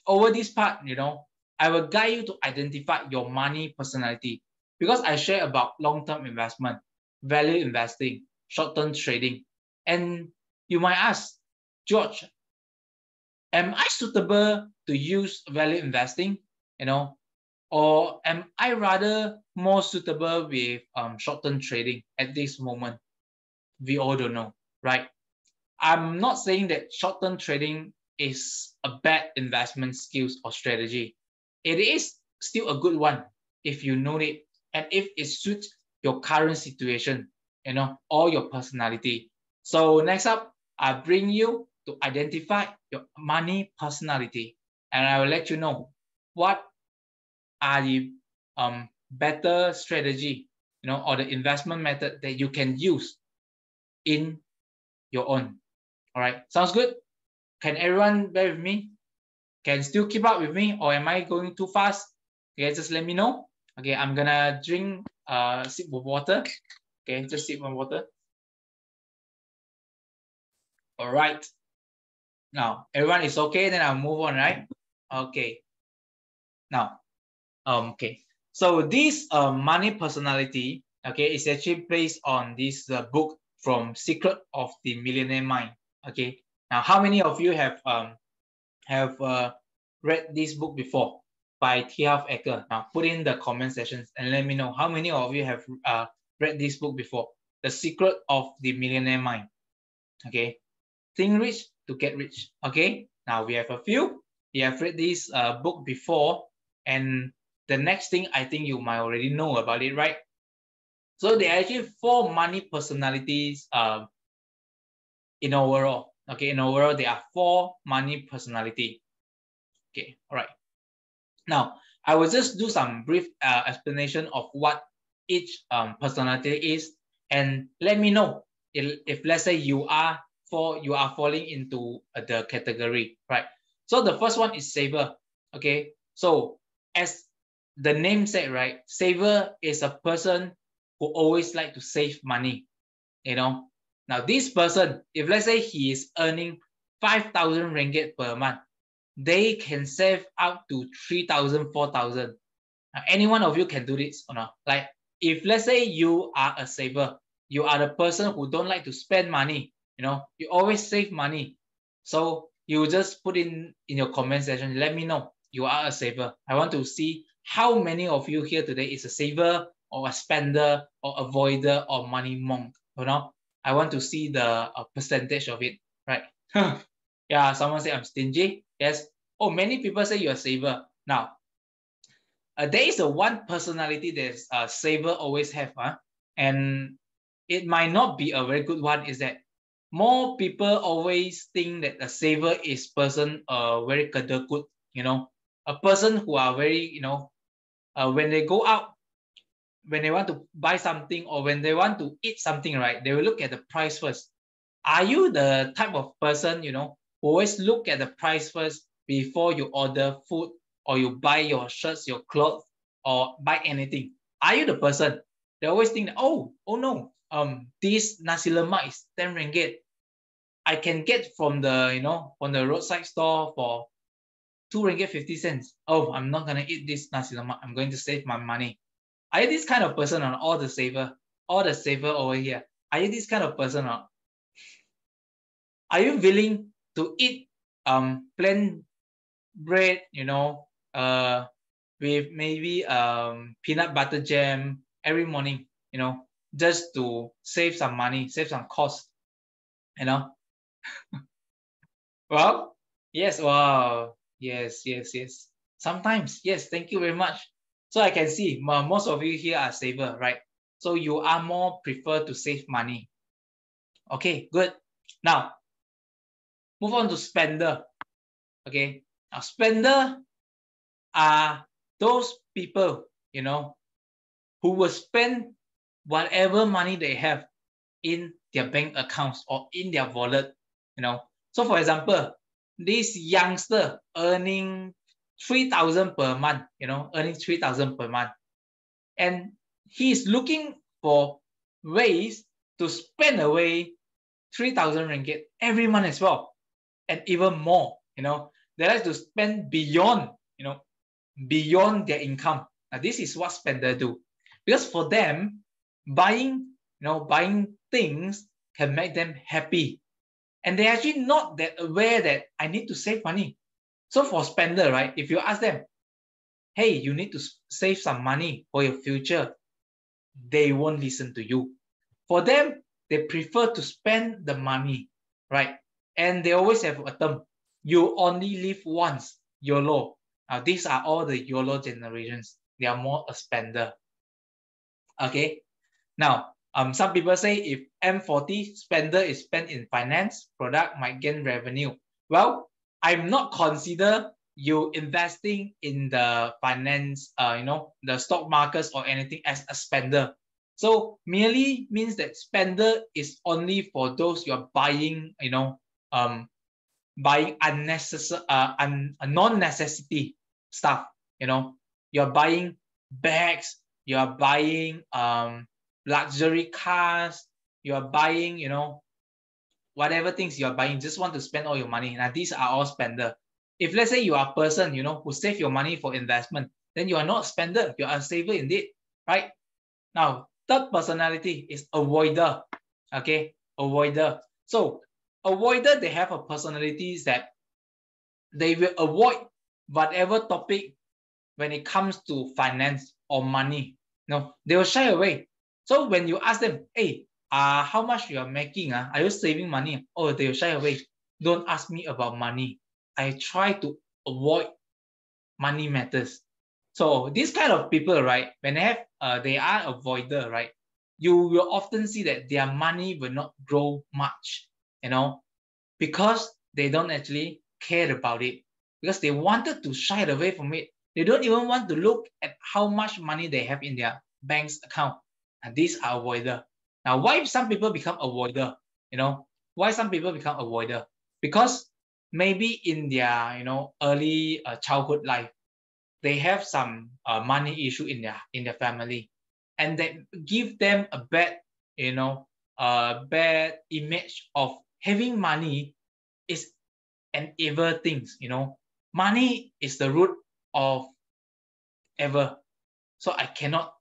over this part, you know, I will guide you to identify your money personality, because I share about long-term investment, value investing, short-term trading. And you might ask, George, am I suitable to use value investing, or am I rather more suitable with short-term trading at this moment? We all don't know, right? I'm not saying that short-term trading is a bad investment skills or strategy. It is still a good one if you know it and if it suits your current situation, or your personality. So next up, I bring you to identify your money personality, and I will let you know what are the better strategy, or the investment method that you can use in your own. All right, sounds good? Can everyone bear with me? Can still keep up with me, or am I going too fast? Okay, just let me know. Okay, I'm gonna drink a sip of water. Okay, just sip of water. All right. Now, everyone is okay, then I'll move on, right? Okay. Now, okay. So this money personality, okay, is actually based on this book from Secret of the Millionaire Mind. Okay. Now, how many of you have read this book before by T. Harv Eker? Now, put in the comment sections and let me know how many of you have read this book before. The Secret of the Millionaire Mind. Okay. Think rich to get rich. Okay. Now we have a few. You have read this book before, and the next thing I think you might already know about it, right? So there are actually 4 money personalities in overall. Okay, in overall there are 4 money personality. Okay, all right. Now I will just do some brief explanation of what each personality is, and let me know if let's say you are falling into the category, right? So the first one is saver. Okay, so as the name said, right, saver is a person who always like to save money. Now this person, if let's say he is earning 5,000 ringgit per month, they can save up to 3,000, 4,000. Any one of you can do this or not? Like if let's say you are a saver, you are the person who don't like to spend money, you always save money. So you just put in your comment section, let me know you are a saver. I want to see how many of you here today is a saver or a spender or avoider or money monk. I want to see the percentage of it, right? Yeah, someone say I'm stingy. Yes. Oh, many people say you're a saver. Now, there is a one personality that a saver always have, and it might not be a very good one, is that more people always think that a saver is person very kedekut, a person who are very, when they go out, when they want to buy something or when they want to eat something, right, they will look at the price first. Are you the type of person, who always look at the price first before you order food or you buy your shirts, your clothes, or buy anything? Are you the person? They always think that, oh no, this nasi lemak is 10 ringgit. I can get from the, from the roadside store for 2 ringgit 50 cents. Oh, I'm not gonna eat this nasi lemak. I'm going to save my money. Are you this kind of person or all the saver over here? Are you this kind of person or not? Are you willing to eat plain bread, with maybe peanut butter jam every morning, just to save some money, save some cost, Well, yes, wow, yes. Sometimes, yes, thank you very much. So I can see most of you here are saver, right? So you are more prefer to save money. Okay, good. Now, move on to spender. Okay, now spender are those people, who will spend whatever money they have in their bank accounts or in their wallet, So for example, this youngster earning 3,000 per month, earning 3,000 per month. And he's looking for ways to spend away 3,000 ringgit every month as well. And even more, they like to spend beyond, beyond their income. Now, this is what spender do. Because for them, buying things can make them happy. And they're actually not that aware that I need to save money. So for spender, right, if you ask them, hey, you need to save some money for your future, they won't listen to you. For them, they prefer to spend the money, right? And they always have a term, you only live once, YOLO. Now, these are all the YOLO generations. They are more a spender. Okay. Now, some people say if M40 spender is spent in finance, product might gain revenue. Well, I'm not consider you investing in the finance, the stock markets or anything as a spender. So merely means that spender is only for those you're buying, buying unnecessary, non-necessity stuff. You're buying bags, you're buying luxury cars, you're buying, whatever things you're buying, just want to spend all your money. Now, these are all spender. If let's say you are a person, who save your money for investment, then you are not a spender, you are a saver indeed, right? Now, third personality is avoider, okay? Avoider. So, avoider, they have a personality that they will avoid whatever topic when it comes to finance or money. They will shy away. So when you ask them, hey, how much you are making? Are you saving money? Oh, they will shy away. Don't ask me about money. I try to avoid money matters. So these kind of people, right, when they are avoider, right, you will often see that their money will not grow much, because they don't actually care about it, because they wanted to shy away from it. They don't even want to look at how much money they have in their bank's account. And these are avoider. Now, why some people become avoider? Why some people become avoider? Because maybe in their, early childhood life, they have some money issue in their family, and that give them a bad, bad image of having money is an evil thing. Money is the root of ever. So I cannot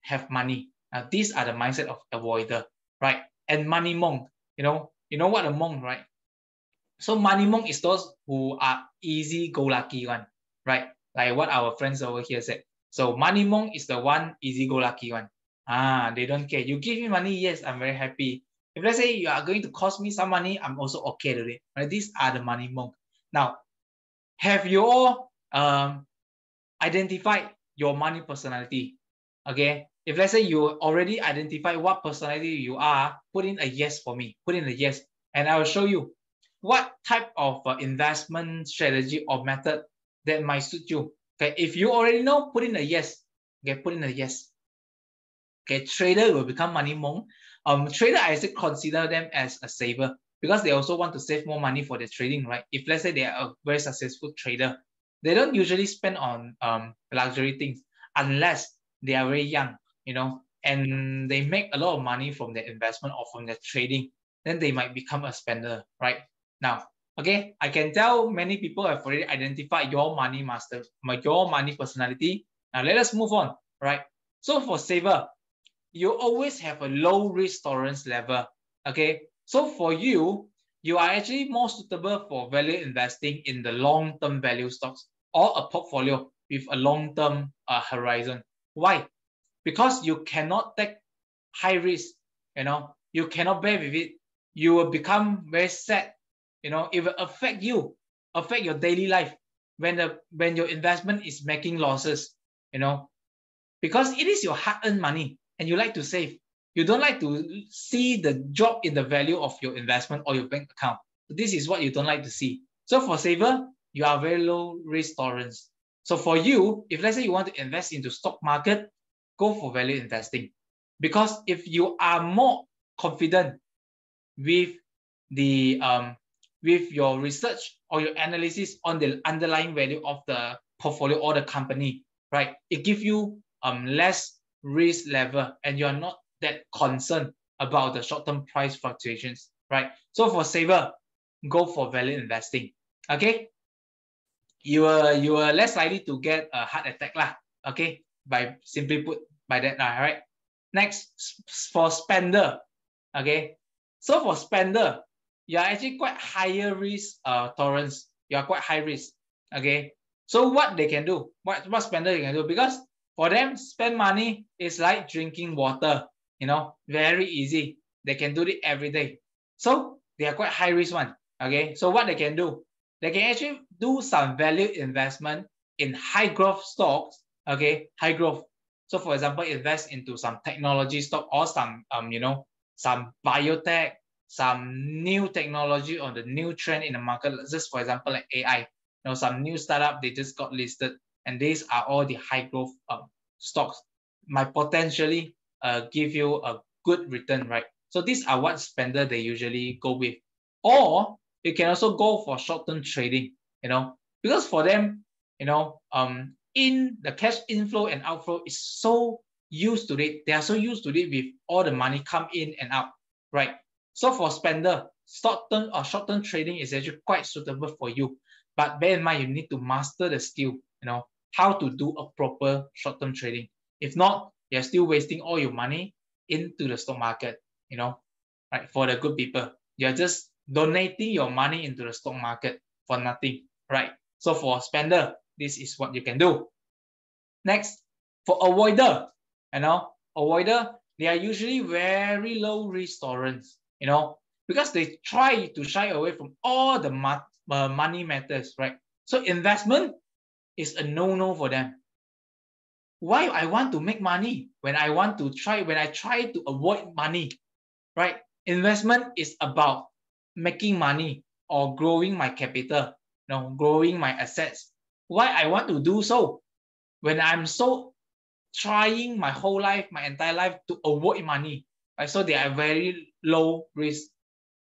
have money. Now, these are the mindset of avoider, right? And money monk, you know what a monk, right? So money monk is those who are easy-go-lucky one, right? Like what our friends over here said. So money monk is the one easy-go-lucky one. They don't care. You give me money, yes, I'm very happy. If let's say you are going to cost me some money, I'm also okay with it. Right? These are the money monk. Now, have you all identified your money personality? Okay. If let's say you already identify what personality you are, put in a yes for me. Put in a yes, and I will show you what type of investment strategy or method that might suit you. Okay. If you already know, put in a yes. Okay. Put in a yes. Okay. Trader will become money monk. Trader, I still consider them as a saver because they also want to save more money for their trading, right? If let's say they are a very successful trader, they don't usually spend on luxury things unless they are very young, and they make a lot of money from their investment or from their trading. Then they might become a spender, right? Now, okay, I can tell many people have already identified your money master, your money personality. Now let us move on, right? So for saver, you always have a low risk tolerance level, okay? So for you, you are actually more suitable for value investing in the long-term value stocks or a portfolio with a long-term horizon. Why? Because you cannot take high risk, you cannot bear with it. You will become very sad, it will affect you, affect your daily life when your investment is making losses, because it is your hard-earned money and you like to save. You don't like to see the drop in the value of your investment or your bank account. This is what you don't like to see. So for saver, you are very low risk tolerance. So for you, if let's say you want to invest into stock market, go for value investing. Because if you are more confident with the with your research or your analysis on the underlying value of the portfolio or the company, right? It gives you less risk level and you're not that concerned about the short-term price fluctuations, right? So for saver, go for value investing, okay? you are less likely to get a heart attack lah. Okay, by simply put by that lah, right? Next, for spender. Okay, so for spender, you are actually quite higher risk tolerance. You are quite high risk. Okay, so what they can do, what spender can do, because for them, spend money is like drinking water. You know, very easy. They can do it every day. So they are quite high risk one. Okay, so what they can do, they can actually do some value investment in high growth stocks. Okay, high growth. So for example, invest into some technology stock or some some biotech, some new technology or the new trend in the market. Just for example, like AI. Some new startup they just got listed, and these are all the high growth stocks. Might potentially give you a good return, right? So these are what spender they usually go with. Or you can also go for short-term trading, because for them, in the cash inflow and outflow is so used to it. They are so used to it with all the money come in and out, right? So for spender, short-term or short-term trading is actually quite suitable for you. But bear in mind, you need to master the skill, how to do a proper short-term trading. If not, you're still wasting all your money into the stock market, right? For the good people, you're just donating your money into the stock market for nothing, right? So for spender, this is what you can do. Next, for avoider, avoider, they are usually very low risk tolerance, because they try to shy away from all the money matters, right? So investment is a no-no for them. Why I want to make money when I try to avoid money, right? Investment is about making money or growing my capital, growing my assets. Why I want to do so when I'm so trying my whole life, my entire life to avoid money, right? So they are very low risk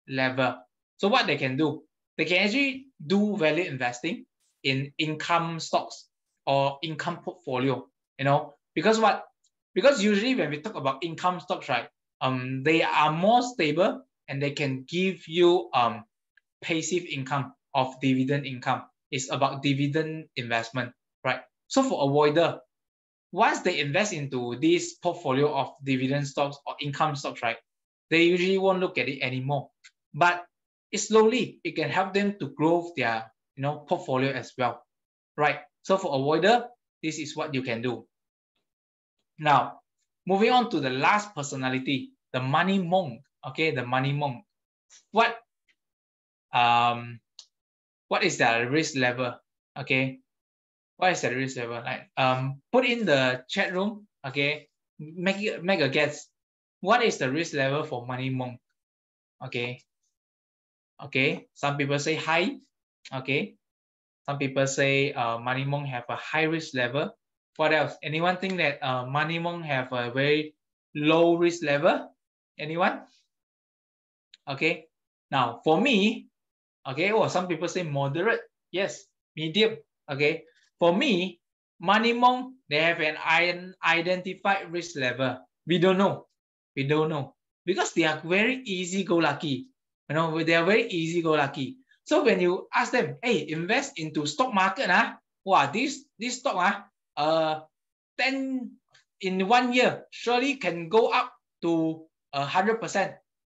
level. So what they can do, they can actually do value investing in income stocks or income portfolio, because usually when we talk about income stocks, right, they are more stable and they can give you passive income of dividend income. It's about dividend investment, right? So for avoider, once they invest into this portfolio of dividend stocks or income stocks, right, they usually won't look at it anymore. But slowly, it can help them to grow their portfolio as well, right? So for avoider, this is what you can do. Now, moving on to the last personality, the money monk. Okay, the money monk. What is the risk level? Okay, what is the risk level? Like put in the chat room. Okay, make a guess. What is the risk level for money monk? Okay. Okay, some people say high. Okay, some people say money monk have a high risk level. What else? Anyone think that money monk have a very low risk level? Anyone? Okay, now for me, okay, some people say moderate. Yes, medium. Okay, for me, money monk, they have an identified risk level. We don't know. Because they are very easy-go-lucky. They are very easy-go-lucky. So when you ask them, hey, invest into stock market, this stock 10 in 1 year surely can go up to 100%.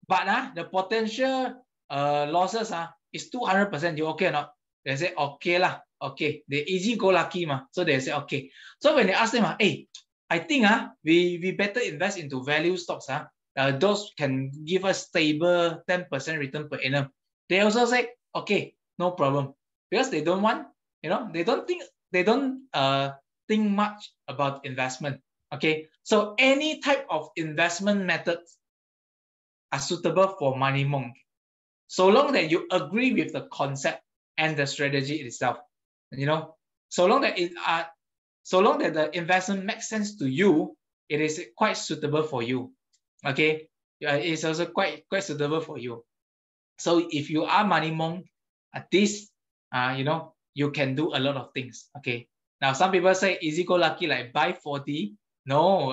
But the potential losses is 200%. You okay or not? They say okay lah. Okay, they easy-go-lucky so they say okay. So when they ask them, hey, I think we better invest into value stocks. Those can give us stable 10% return per annum. They also say, okay, no problem, because they don't want, they don't think much about investment. Okay, so any type of investment methods are suitable for money monk, so long that you agree with the concept and the strategy itself. So long that the investment makes sense to you, it is quite suitable for you. Okay, it's also quite suitable for you. So if you are money monk, at this, you can do a lot of things. Okay, now some people say easy-go-lucky, like buy 4D. No,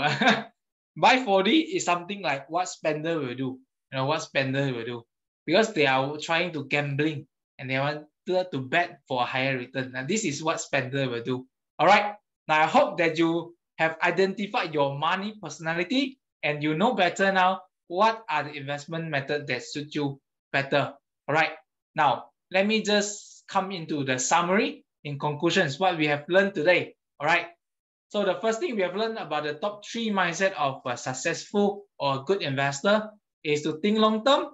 buy 4D is something like what spender will do. What spender will do, because they are trying to gambling and they want to bet for a higher return. Now, this is what spender will do. All right. Now, I hope that you have identified your money personality and you know better now what are the investment methods that suit you better. All right. Now, let me just come into the summary in conclusions, what we have learned today. All right. So the first thing we have learned about the top 3 mindset of a successful or a good investor is to think long-term,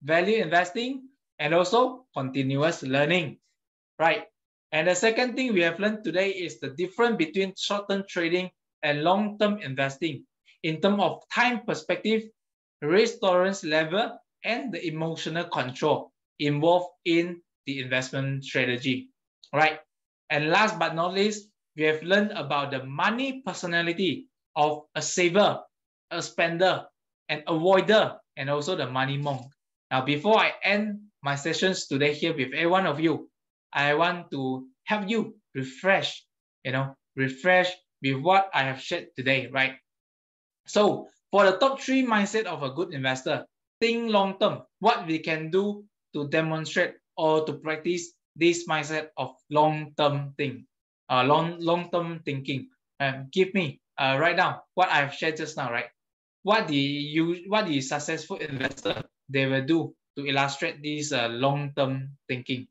value investing, and also continuous learning, right? And the second thing we have learned today is the difference between short-term trading and long-term investing in terms of time perspective, risk tolerance level, and the emotional control involved in the investment strategy, right? And last but not least, we have learned about the money personality of a saver, a spender, an avoider, and also the money monk. Now, before I end my sessions today here with every one of you, I want to help you refresh with what I have shared today, right? So for the top 3 mindset of a good investor, think long term, what we can do to demonstrate or to practice this mindset of long-term thing. Long-term thinking. Give me write down what I've shared just now, right? What the successful investor they will do to illustrate this long-term thinking.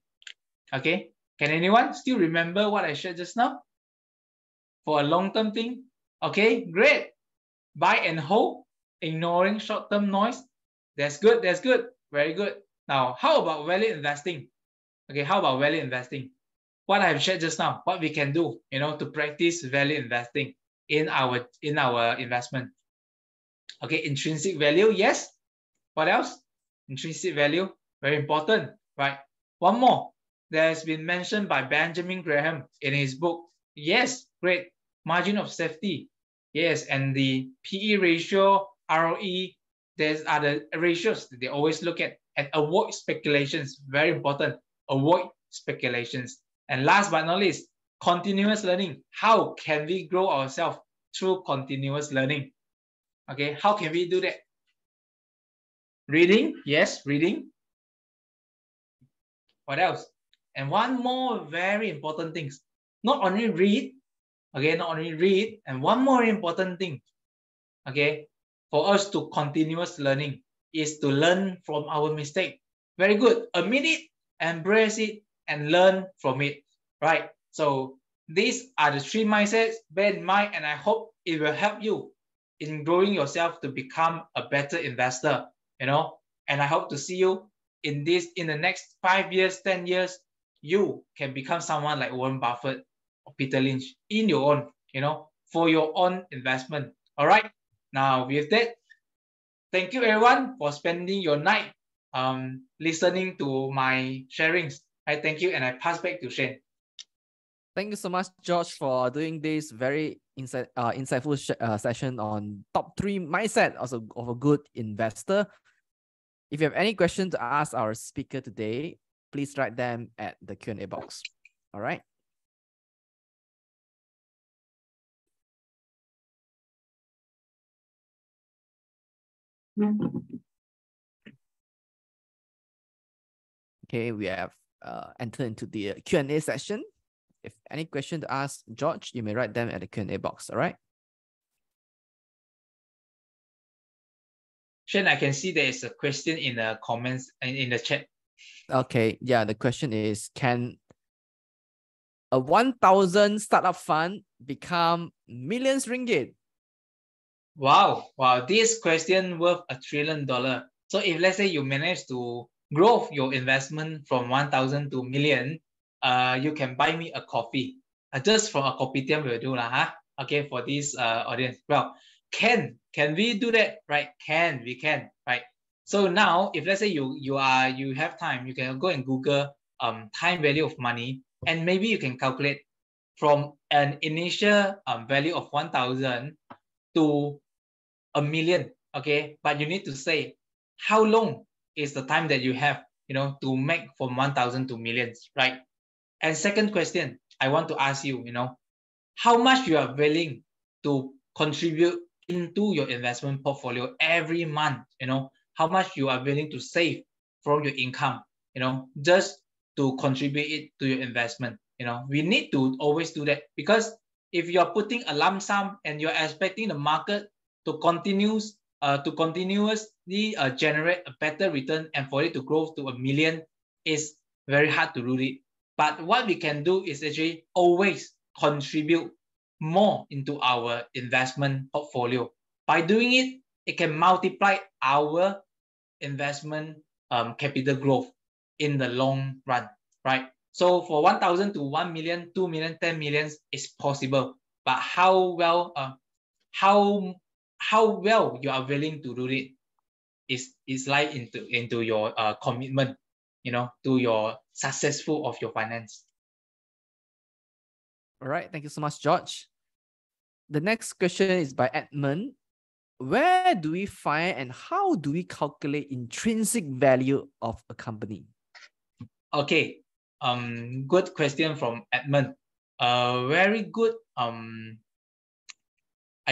Okay, can anyone still remember what I shared just now for a long-term thing? Okay, great. Buy and hold, ignoring short-term noise. That's good. That's good. Very good. Now, how about value investing? Okay, how about value investing? What I have shared just now, what we can do, to practice value investing in our investment. Okay, intrinsic value, yes. What else? Intrinsic value, very important, right? One more, that has been mentioned by Benjamin Graham in his book. Yes, great. Margin of safety, yes, and the PE ratio, ROE, these are the ratios that they always look at, and avoid speculations, very important. Avoid speculations. And last but not least, continuous learning. How can we grow ourselves through continuous learning? Okay, how can we do that? Reading, yes, reading. What else? And one more very important thing. Not only read, okay, not only read, and one more important thing, okay, for us to continuous learning is to learn from our mistake. Very good. Admit it, embrace it, and learn from it, right? So these are the 3 mindsets. Bear in mind, and I hope it will help you in growing yourself to become a better investor, and I hope to see you in the next 5 years, 10 years, you can become someone like Warren Buffett or Peter Lynch in your own, for your own investment. All right. Now with that, thank you everyone for spending your night listening to my sharings. I thank you, and I pass back to Shane. Thank you so much, George, for doing this very insightful session on top 3 mindset also of a good investor. If you have any question to ask our speaker today, please write them at the Q&A box. All right. Okay, we have entered into the Q&A session. If any question to ask George, you may write them at the Q&A box. All right. Shane, I can see there is a question in the comments and in the chat. Okay, yeah, the question is, can a 1,000 startup fund become millions ringgit? Wow, this question worth $1 trillion. So if let's say you manage to grow your investment from 1,000 to million, you can buy me a coffee. Just from a kopitiam will do okay, for this audience. Well, can we do that, right? We can, right? So now, if let's say you have time, you can go and Google time value of money, and maybe you can calculate from an initial value of 1,000 to a million. Okay, but you need to say how long is the time that you have, to make from 1,000 to millions, right? And second question, I want to ask you, how much you are willing to contribute into your investment portfolio every month, how much you are willing to save from your income, just to contribute it to your investment. You know, we need to always do that, because if you're putting a lump sum and you're expecting the market to continuously generate a better return and for it to grow to 1 million, is very hard to do it. But what we can do is actually always contribute more into our investment portfolio. By doing it, it can multiply our investment capital growth in the long run, right? So for 1,000 to 1 million, 2 million, 10 million is possible. But how well you are willing to do it is like into your commitment, you know, to your successful of your finance. All right, thank you so much, George. The next question is by Edmund. Where do we find and how do we calculate intrinsic value of a company? Okay, good question from Edmund. Very good. I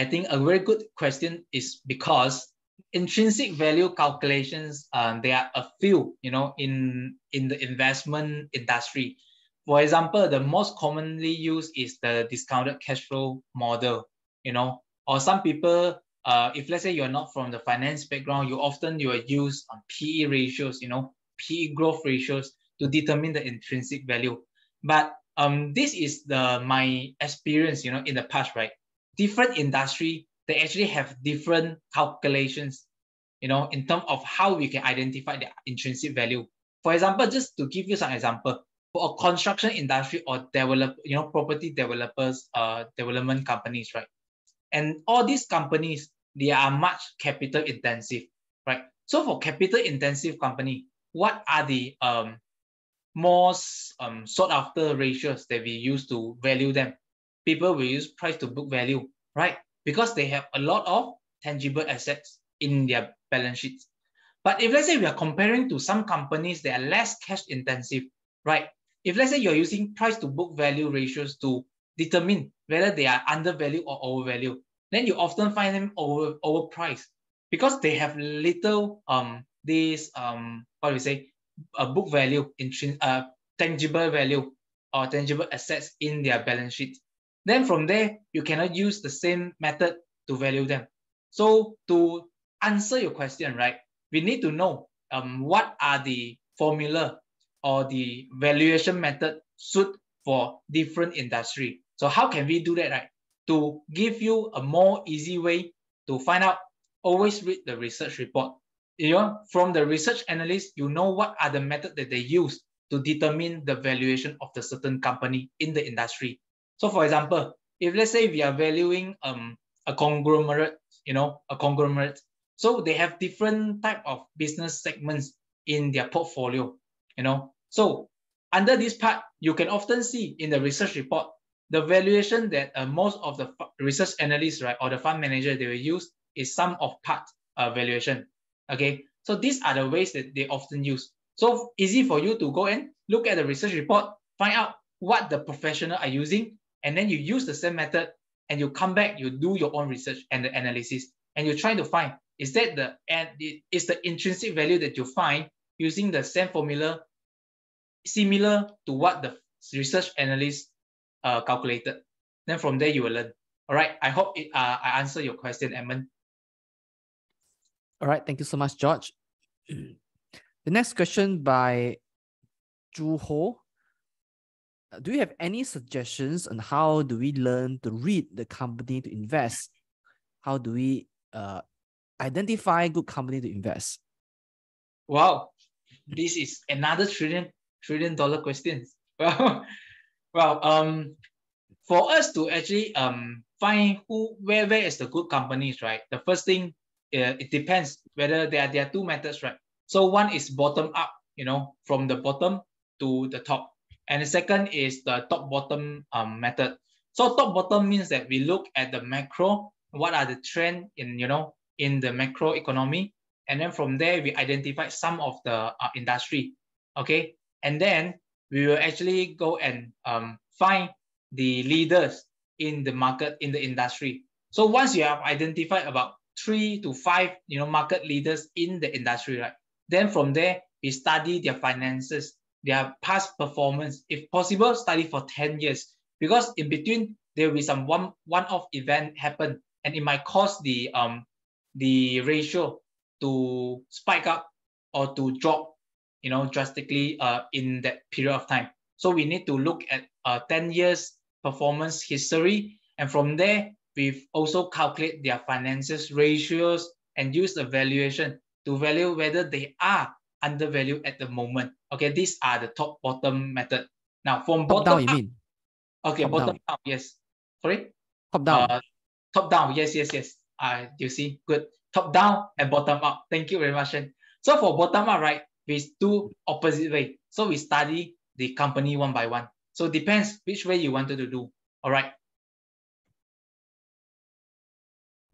think a very good question is because intrinsic value calculations, there are a few, you know, in the investment industry. For example, the most commonly used is the discounted cash flow model, you know, or some people, if let's say you're not from the finance background, you are used on PE ratios, you know, PE growth ratios to determine the intrinsic value. But this is my experience, you know, in the past, right? Different industry, they actually have different calculations, you know, in terms of how we can identify the intrinsic value. For example, just to give you some example, for a construction industry or property developers, development companies, right? And all these companies, they are much capital intensive, right? So for capital intensive company, what are the most sought after ratios that we use to value them? People will use price to book value, right? Because they have a lot of tangible assets in their balance sheets. But if let's say we are comparing to some companies that are less cash intensive, right? If let's say you're using price to book value ratios to determine whether they are undervalued or overvalued, then you often find them overpriced because they have little a book value, tangible value or tangible assets in their balance sheet. Then from there, you cannot use the same method to value them. So to answer your question, right, we need to know what are the formula or the valuation method suit for different industry. So how can we do that, right? To give you a more easy way to find out, always read the research report. You know, from the research analyst, you know what are the methods that they use to determine the valuation of the certain company in the industry. So for example, if let's say we are valuing a conglomerate, you know, so they have different type of business segments in their portfolio, you know. So under this part, you can often see in the research report, the valuation that most of the research analysts, right, or the fund manager, they will use is sum of part valuation. Okay, so these are the ways that they often use. So easy for you to go and look at the research report, find out what the professional are using, and then you use the same method, and you come back, you do your own research and the analysis, and you try to find, is the intrinsic value that you find using the same formula similar to what the research analyst calculated. Then from there you will learn. All right, I hope I answer your question, Edmund. All right, thank you so much, George. The next question by Zhu Ho. Do you have any suggestions on how do we learn to read the company to invest? How do we identify good company to invest? Wow, this is another trillion dollar question. Well, for us to actually find where is the good companies, right? The first thing, it depends whether there are two methods, right? So one is bottom up, you know, from the bottom to the top, and the second is the top bottom method. So top bottom means that we look at the macro, what are the trend in the macro economy, and then from there we identify some of the industry, okay, and then we will actually go and find the leaders in the market, in the industry. So once you have identified about 3 to 5 market leaders in the industry, right, then from there we study their finances, their past performance. If possible, study for 10 years, because in between there will be some one-off event happen, and it might cause the ratio to spike up or to drop, drastically in that period of time. So we need to look at 10 years performance history, and from there we've also calculate their finances ratios and use the valuation to value whether they are undervalued at the moment. Okay, these are the top bottom method. Now from top bottom down, you up, mean? okay, top bottom down, yes. Sorry? Top down. Top down, yes. You see, good. Top down and bottom up. Thank you very much. So for bottom up, right, we do opposite way. So we study the company one by one. So depends which way you wanted to do. All right.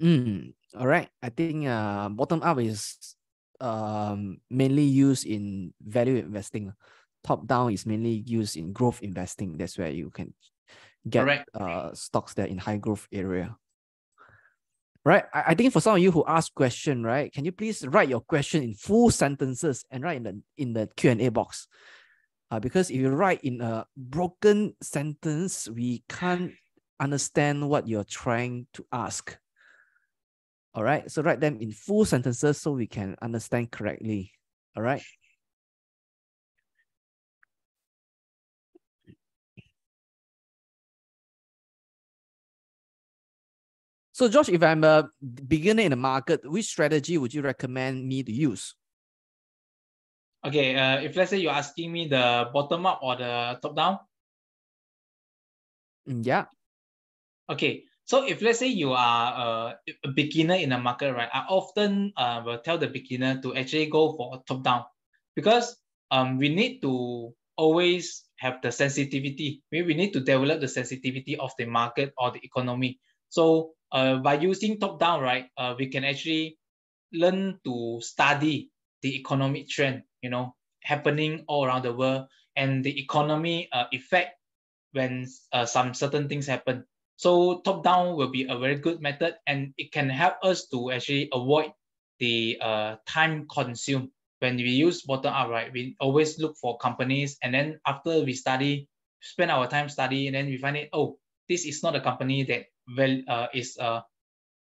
All right. I think bottom up is mainly used in value investing. Top down is mainly used in growth investing. That's where you can get stocks that are in high growth area. Right. I think for some of you who ask question, right, can you please write your question in full sentences and write in the Q&A box? Because if you write in a broken sentence, we can't understand what you're trying to ask. All right. So write them in full sentences so we can understand correctly. All right. So Josh, if I'm a beginner in the market, which strategy would you recommend me to use? Okay, if let's say you're asking me the bottom up or the top down? Yeah. Okay, so if let's say you are a beginner in the market, right, I often will tell the beginner to actually go for top down, because we need to always have the sensitivity. We need to develop the sensitivity of the market or the economy. So by using top down, right, we can actually learn to study the economic trend, happening all around the world, and the economy effect when some certain things happen. So top down will be a very good method, and it can help us to actually avoid the time consumed. When we use bottom up, right, we always look for companies, and then after we study, spend our time study, and then we find it, oh, this is not a company that is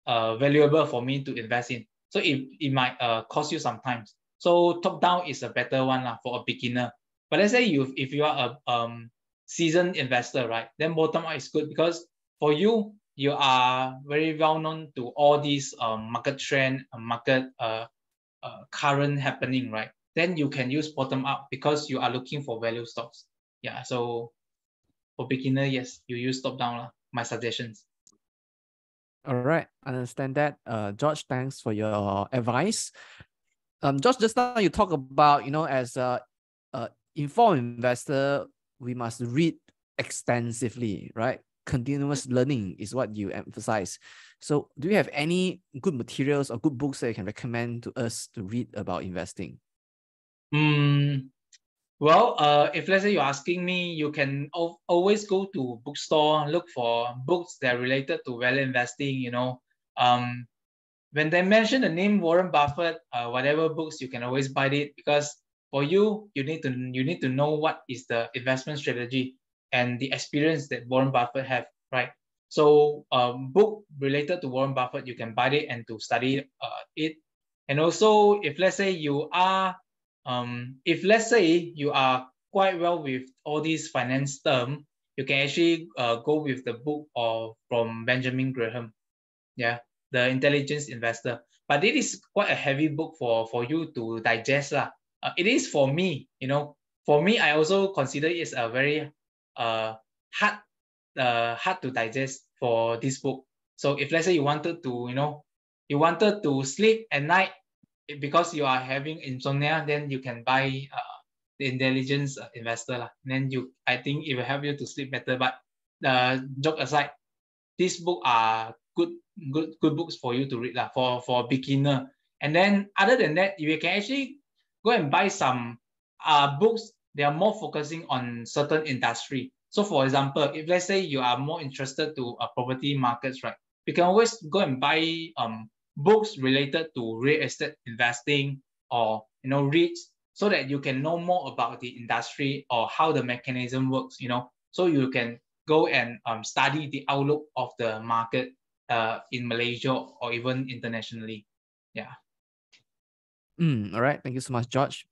valuable for me to invest in. So it might cost you some time. So top down is a better one for a beginner. But let's say if you are a seasoned investor, right, then bottom up is good, because for you are very well known to all these market trend, market current happening, right? Then you can use bottom up because you are looking for value stocks. Yeah, so for beginner, yes, you use top down, my suggestions. All right, understand that. George, thanks for your advice. George, just now you talk about, as a informed investor, we must read extensively, right? Continuous learning is what you emphasize. So do you have any good materials or good books that you can recommend to us to read about investing? Well, if let's say you're asking me, you can always go to bookstore, look for books that are related to value investing. When they mention the name Warren Buffett, whatever books, you can always buy it, because for you need to know what is the investment strategy and the experience that Warren Buffett have, right? So book related to Warren Buffett, you can buy it and to study it. And also, if let's say you are quite well with all these finance terms, you can actually go with the book from Benjamin Graham, The Intelligent Investor. But it is quite a heavy book for you to digest. It is for me, for me, I also consider it as a very hard to digest for this book. So if let's say you wanted to sleep at night because you are having insomnia, then you can buy the Intelligent Investor. Then I think it will help you to sleep better. But joke aside, these books are good books for you to read for beginner. And then other than that, you can actually go and buy some books. They are more focusing on certain industry. So for example, if let's say you are more interested to property markets, right, you can always go and buy books related to real estate investing, or REITs, so that you can know more about the industry or how the mechanism works, so you can go and study the outlook of the market in Malaysia or even internationally. Yeah. All right. Thank you so much, George.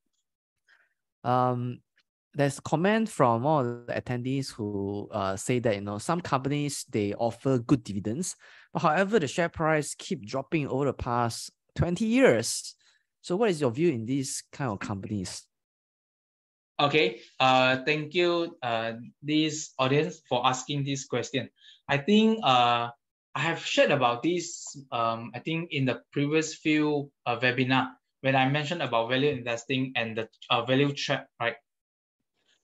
There's a comment from all the attendees who say that some companies, they offer good dividends, but however the share price keep dropping over the past 20 years. So what is your view in these kind of companies? Okay, thank you, this audience, for asking this question. I think I have shared about this, I think in the previous few webinar, when I mentioned about value investing and the value trap, right?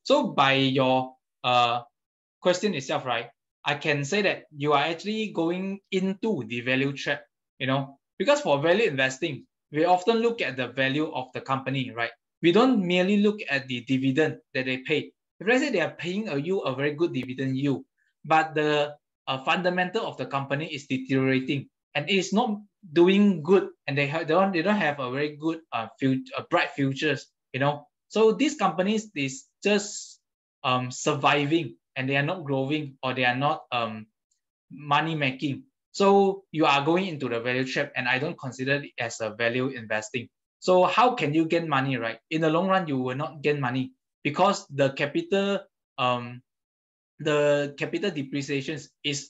So by your question itself, right, I can say that you are actually going into the value trap, because for value investing, we often look at the value of the company, right? We don't merely look at the dividend that they pay. If let's say they are paying you a very good dividend yield, but the fundamental of the company is deteriorating and it is not doing good, and they don't have a very good bright futures, So these companies is just surviving, and they are not growing, or they are not money making. So you are going into the value trap, and I don't consider it as a value investing. So how can you gain money, right? In the long run, you will not gain money because the capital depreciation is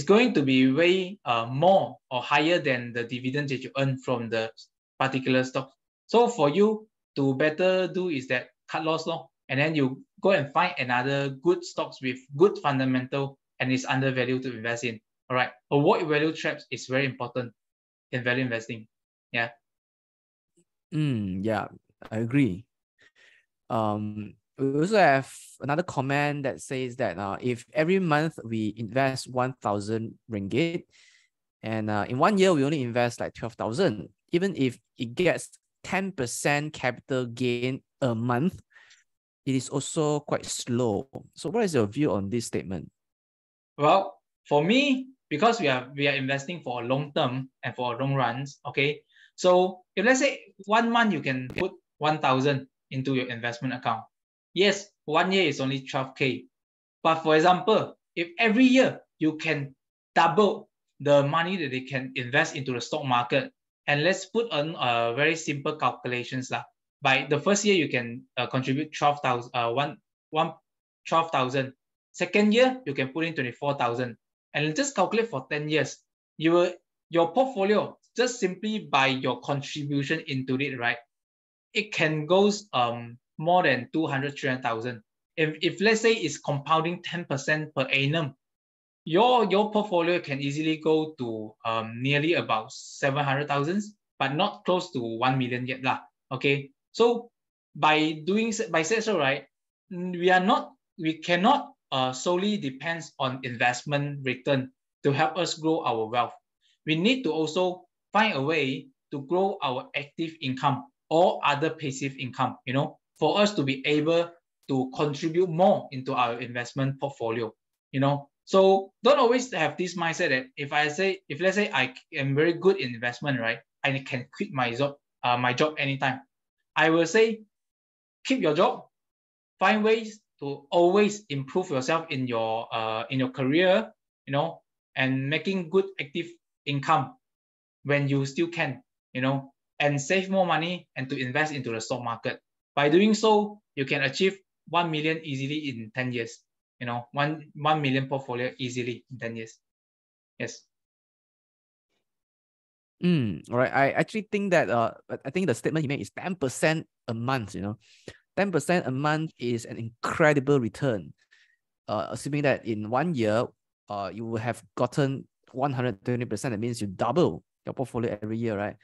going to be way more or higher than the dividend that you earn from the particular stock. So for you to better do is that cut loss, and then you go and find another good stocks with good fundamental and is undervalued to invest in. All right, avoid value traps is very important in value investing. Yeah. Yeah, I agree. We also have another comment that says that if every month we invest 1,000 ringgit, and in 1 year we only invest like 12,000, even if it gets 10% capital gain a month, it is also quite slow. So what is your view on this statement? Well, for me, because we are investing for a long term and for long runs, okay? So if let's say 1 month you can put 1,000 into your investment account, yes, 1 year is only 12K. But for example, if every year you can double the money that they can invest into the stock market, and let's put on very simple calculations. By the first year, you can contribute 12,000. 12,000. Second year, you can put in 24,000. And just calculate for 10 years. Your portfolio, just simply by your contribution into it, right? It can go more than 200,000, 300,000. If let's say it's compounding 10% per annum, your portfolio can easily go to nearly about 700,000, but not close to 1 million yet. Okay. So by saying so, right, we cannot solely depend on investment return to help us grow our wealth. We need to also find a way to grow our active income or other passive income, for us to be able to contribute more into our investment portfolio, So don't always have this mindset that if let's say I am very good in investment, right, I can quit my job anytime. I will say, keep your job, find ways to always improve yourself in your career, and making good active income when you still can, and save more money and to invest into the stock market. By doing so, you can achieve 1 million easily in 10 years. 1 million portfolio easily in 10 years. Yes. All right. I actually think that I think the statement he made is 10% a month. 10% a month is an incredible return. Assuming that in 1 year, you will have gotten 120%. That means you double your portfolio every year, right?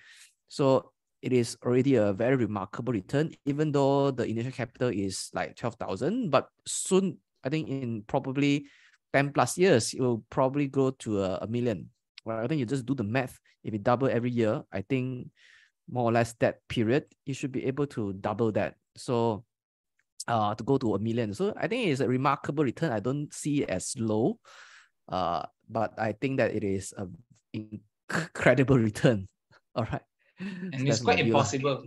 So it is already a very remarkable return, even though the initial capital is like 12,000. But soon, I think in probably 10 plus years, it will probably grow to a million. Well, I think you just do the math. If you double every year, I think more or less that period, you should be able to double that. So to go to 1 million. So I think it's a remarkable return. I don't see it as low, but I think that it is an incredible return. All right. And it's quite impossible.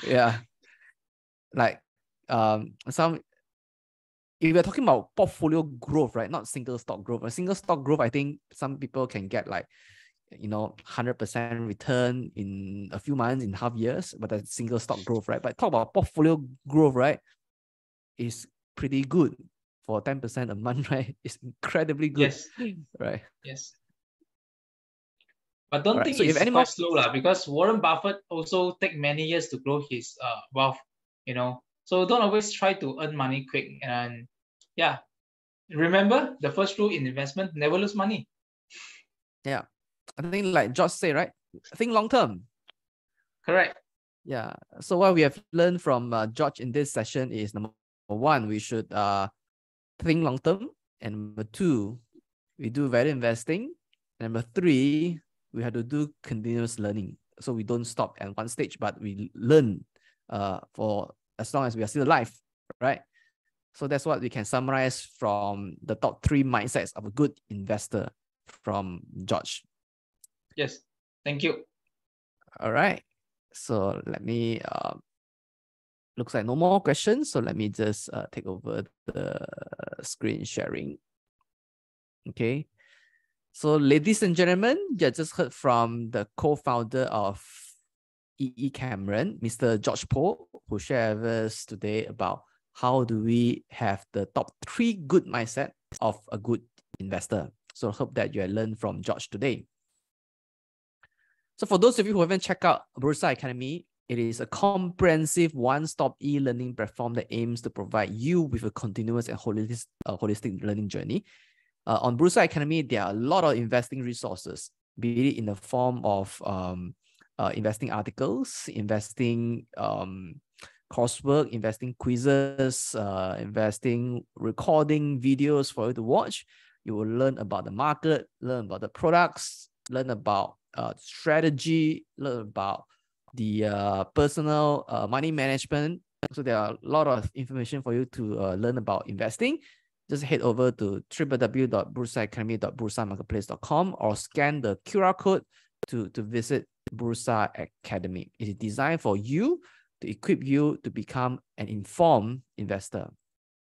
Yeah. like some, if we're talking about portfolio growth, right? Not single stock growth. A single stock growth, I think some people can get like, 100% return in a few months, in half years, but that's single stock growth, right? But talk about portfolio growth, right? Is pretty good for 10% a month, right? It's incredibly good. Yes. Right. Yes. But don't Alright, think so if it's any quite more, slow lah, because Warren Buffett also take many years to grow his wealth, So don't always try to earn money quick. And yeah, remember the first rule in investment: never lose money. yeah, I think like George said, right? Think long term. Correct. Yeah. So what we have learned from George in this session is, number one, we should think long term, and number two, we do value investing. And number three, we have to do continuous learning. So we don't stop at one stage, but we learn for as long as we are still alive, right? So that's what we can summarize from the top 3 mindsets of a good investor from George. Yes. Thank you. All right. So let me, looks like no more questions. So let me just take over the screen sharing. Okay. So ladies and gentlemen, you just heard from the co-founder of EE Cameron, Mr. George Poh, who shared with us today about how do we have the top 3 good mindset of a good investor. So I hope that you have learned from George today. So for those of you who haven't checked out Bursa Academy, it is a comprehensive one-stop e-learning platform that aims to provide you with a continuous and holistic learning journey. On Bursa Academy, there are a lot of investing resources, be it in the form of investing articles, investing coursework, investing quizzes, investing recording videos for you to watch. You will learn about the market, learn about the products, learn about strategy, learn about the personal money management. So there are a lot of information for you to learn about investing. Just head over to www.bursaacademy.bursamarketplace.com or scan the QR code to visit Bursa Academy. It is designed for you to equip you to become an informed investor.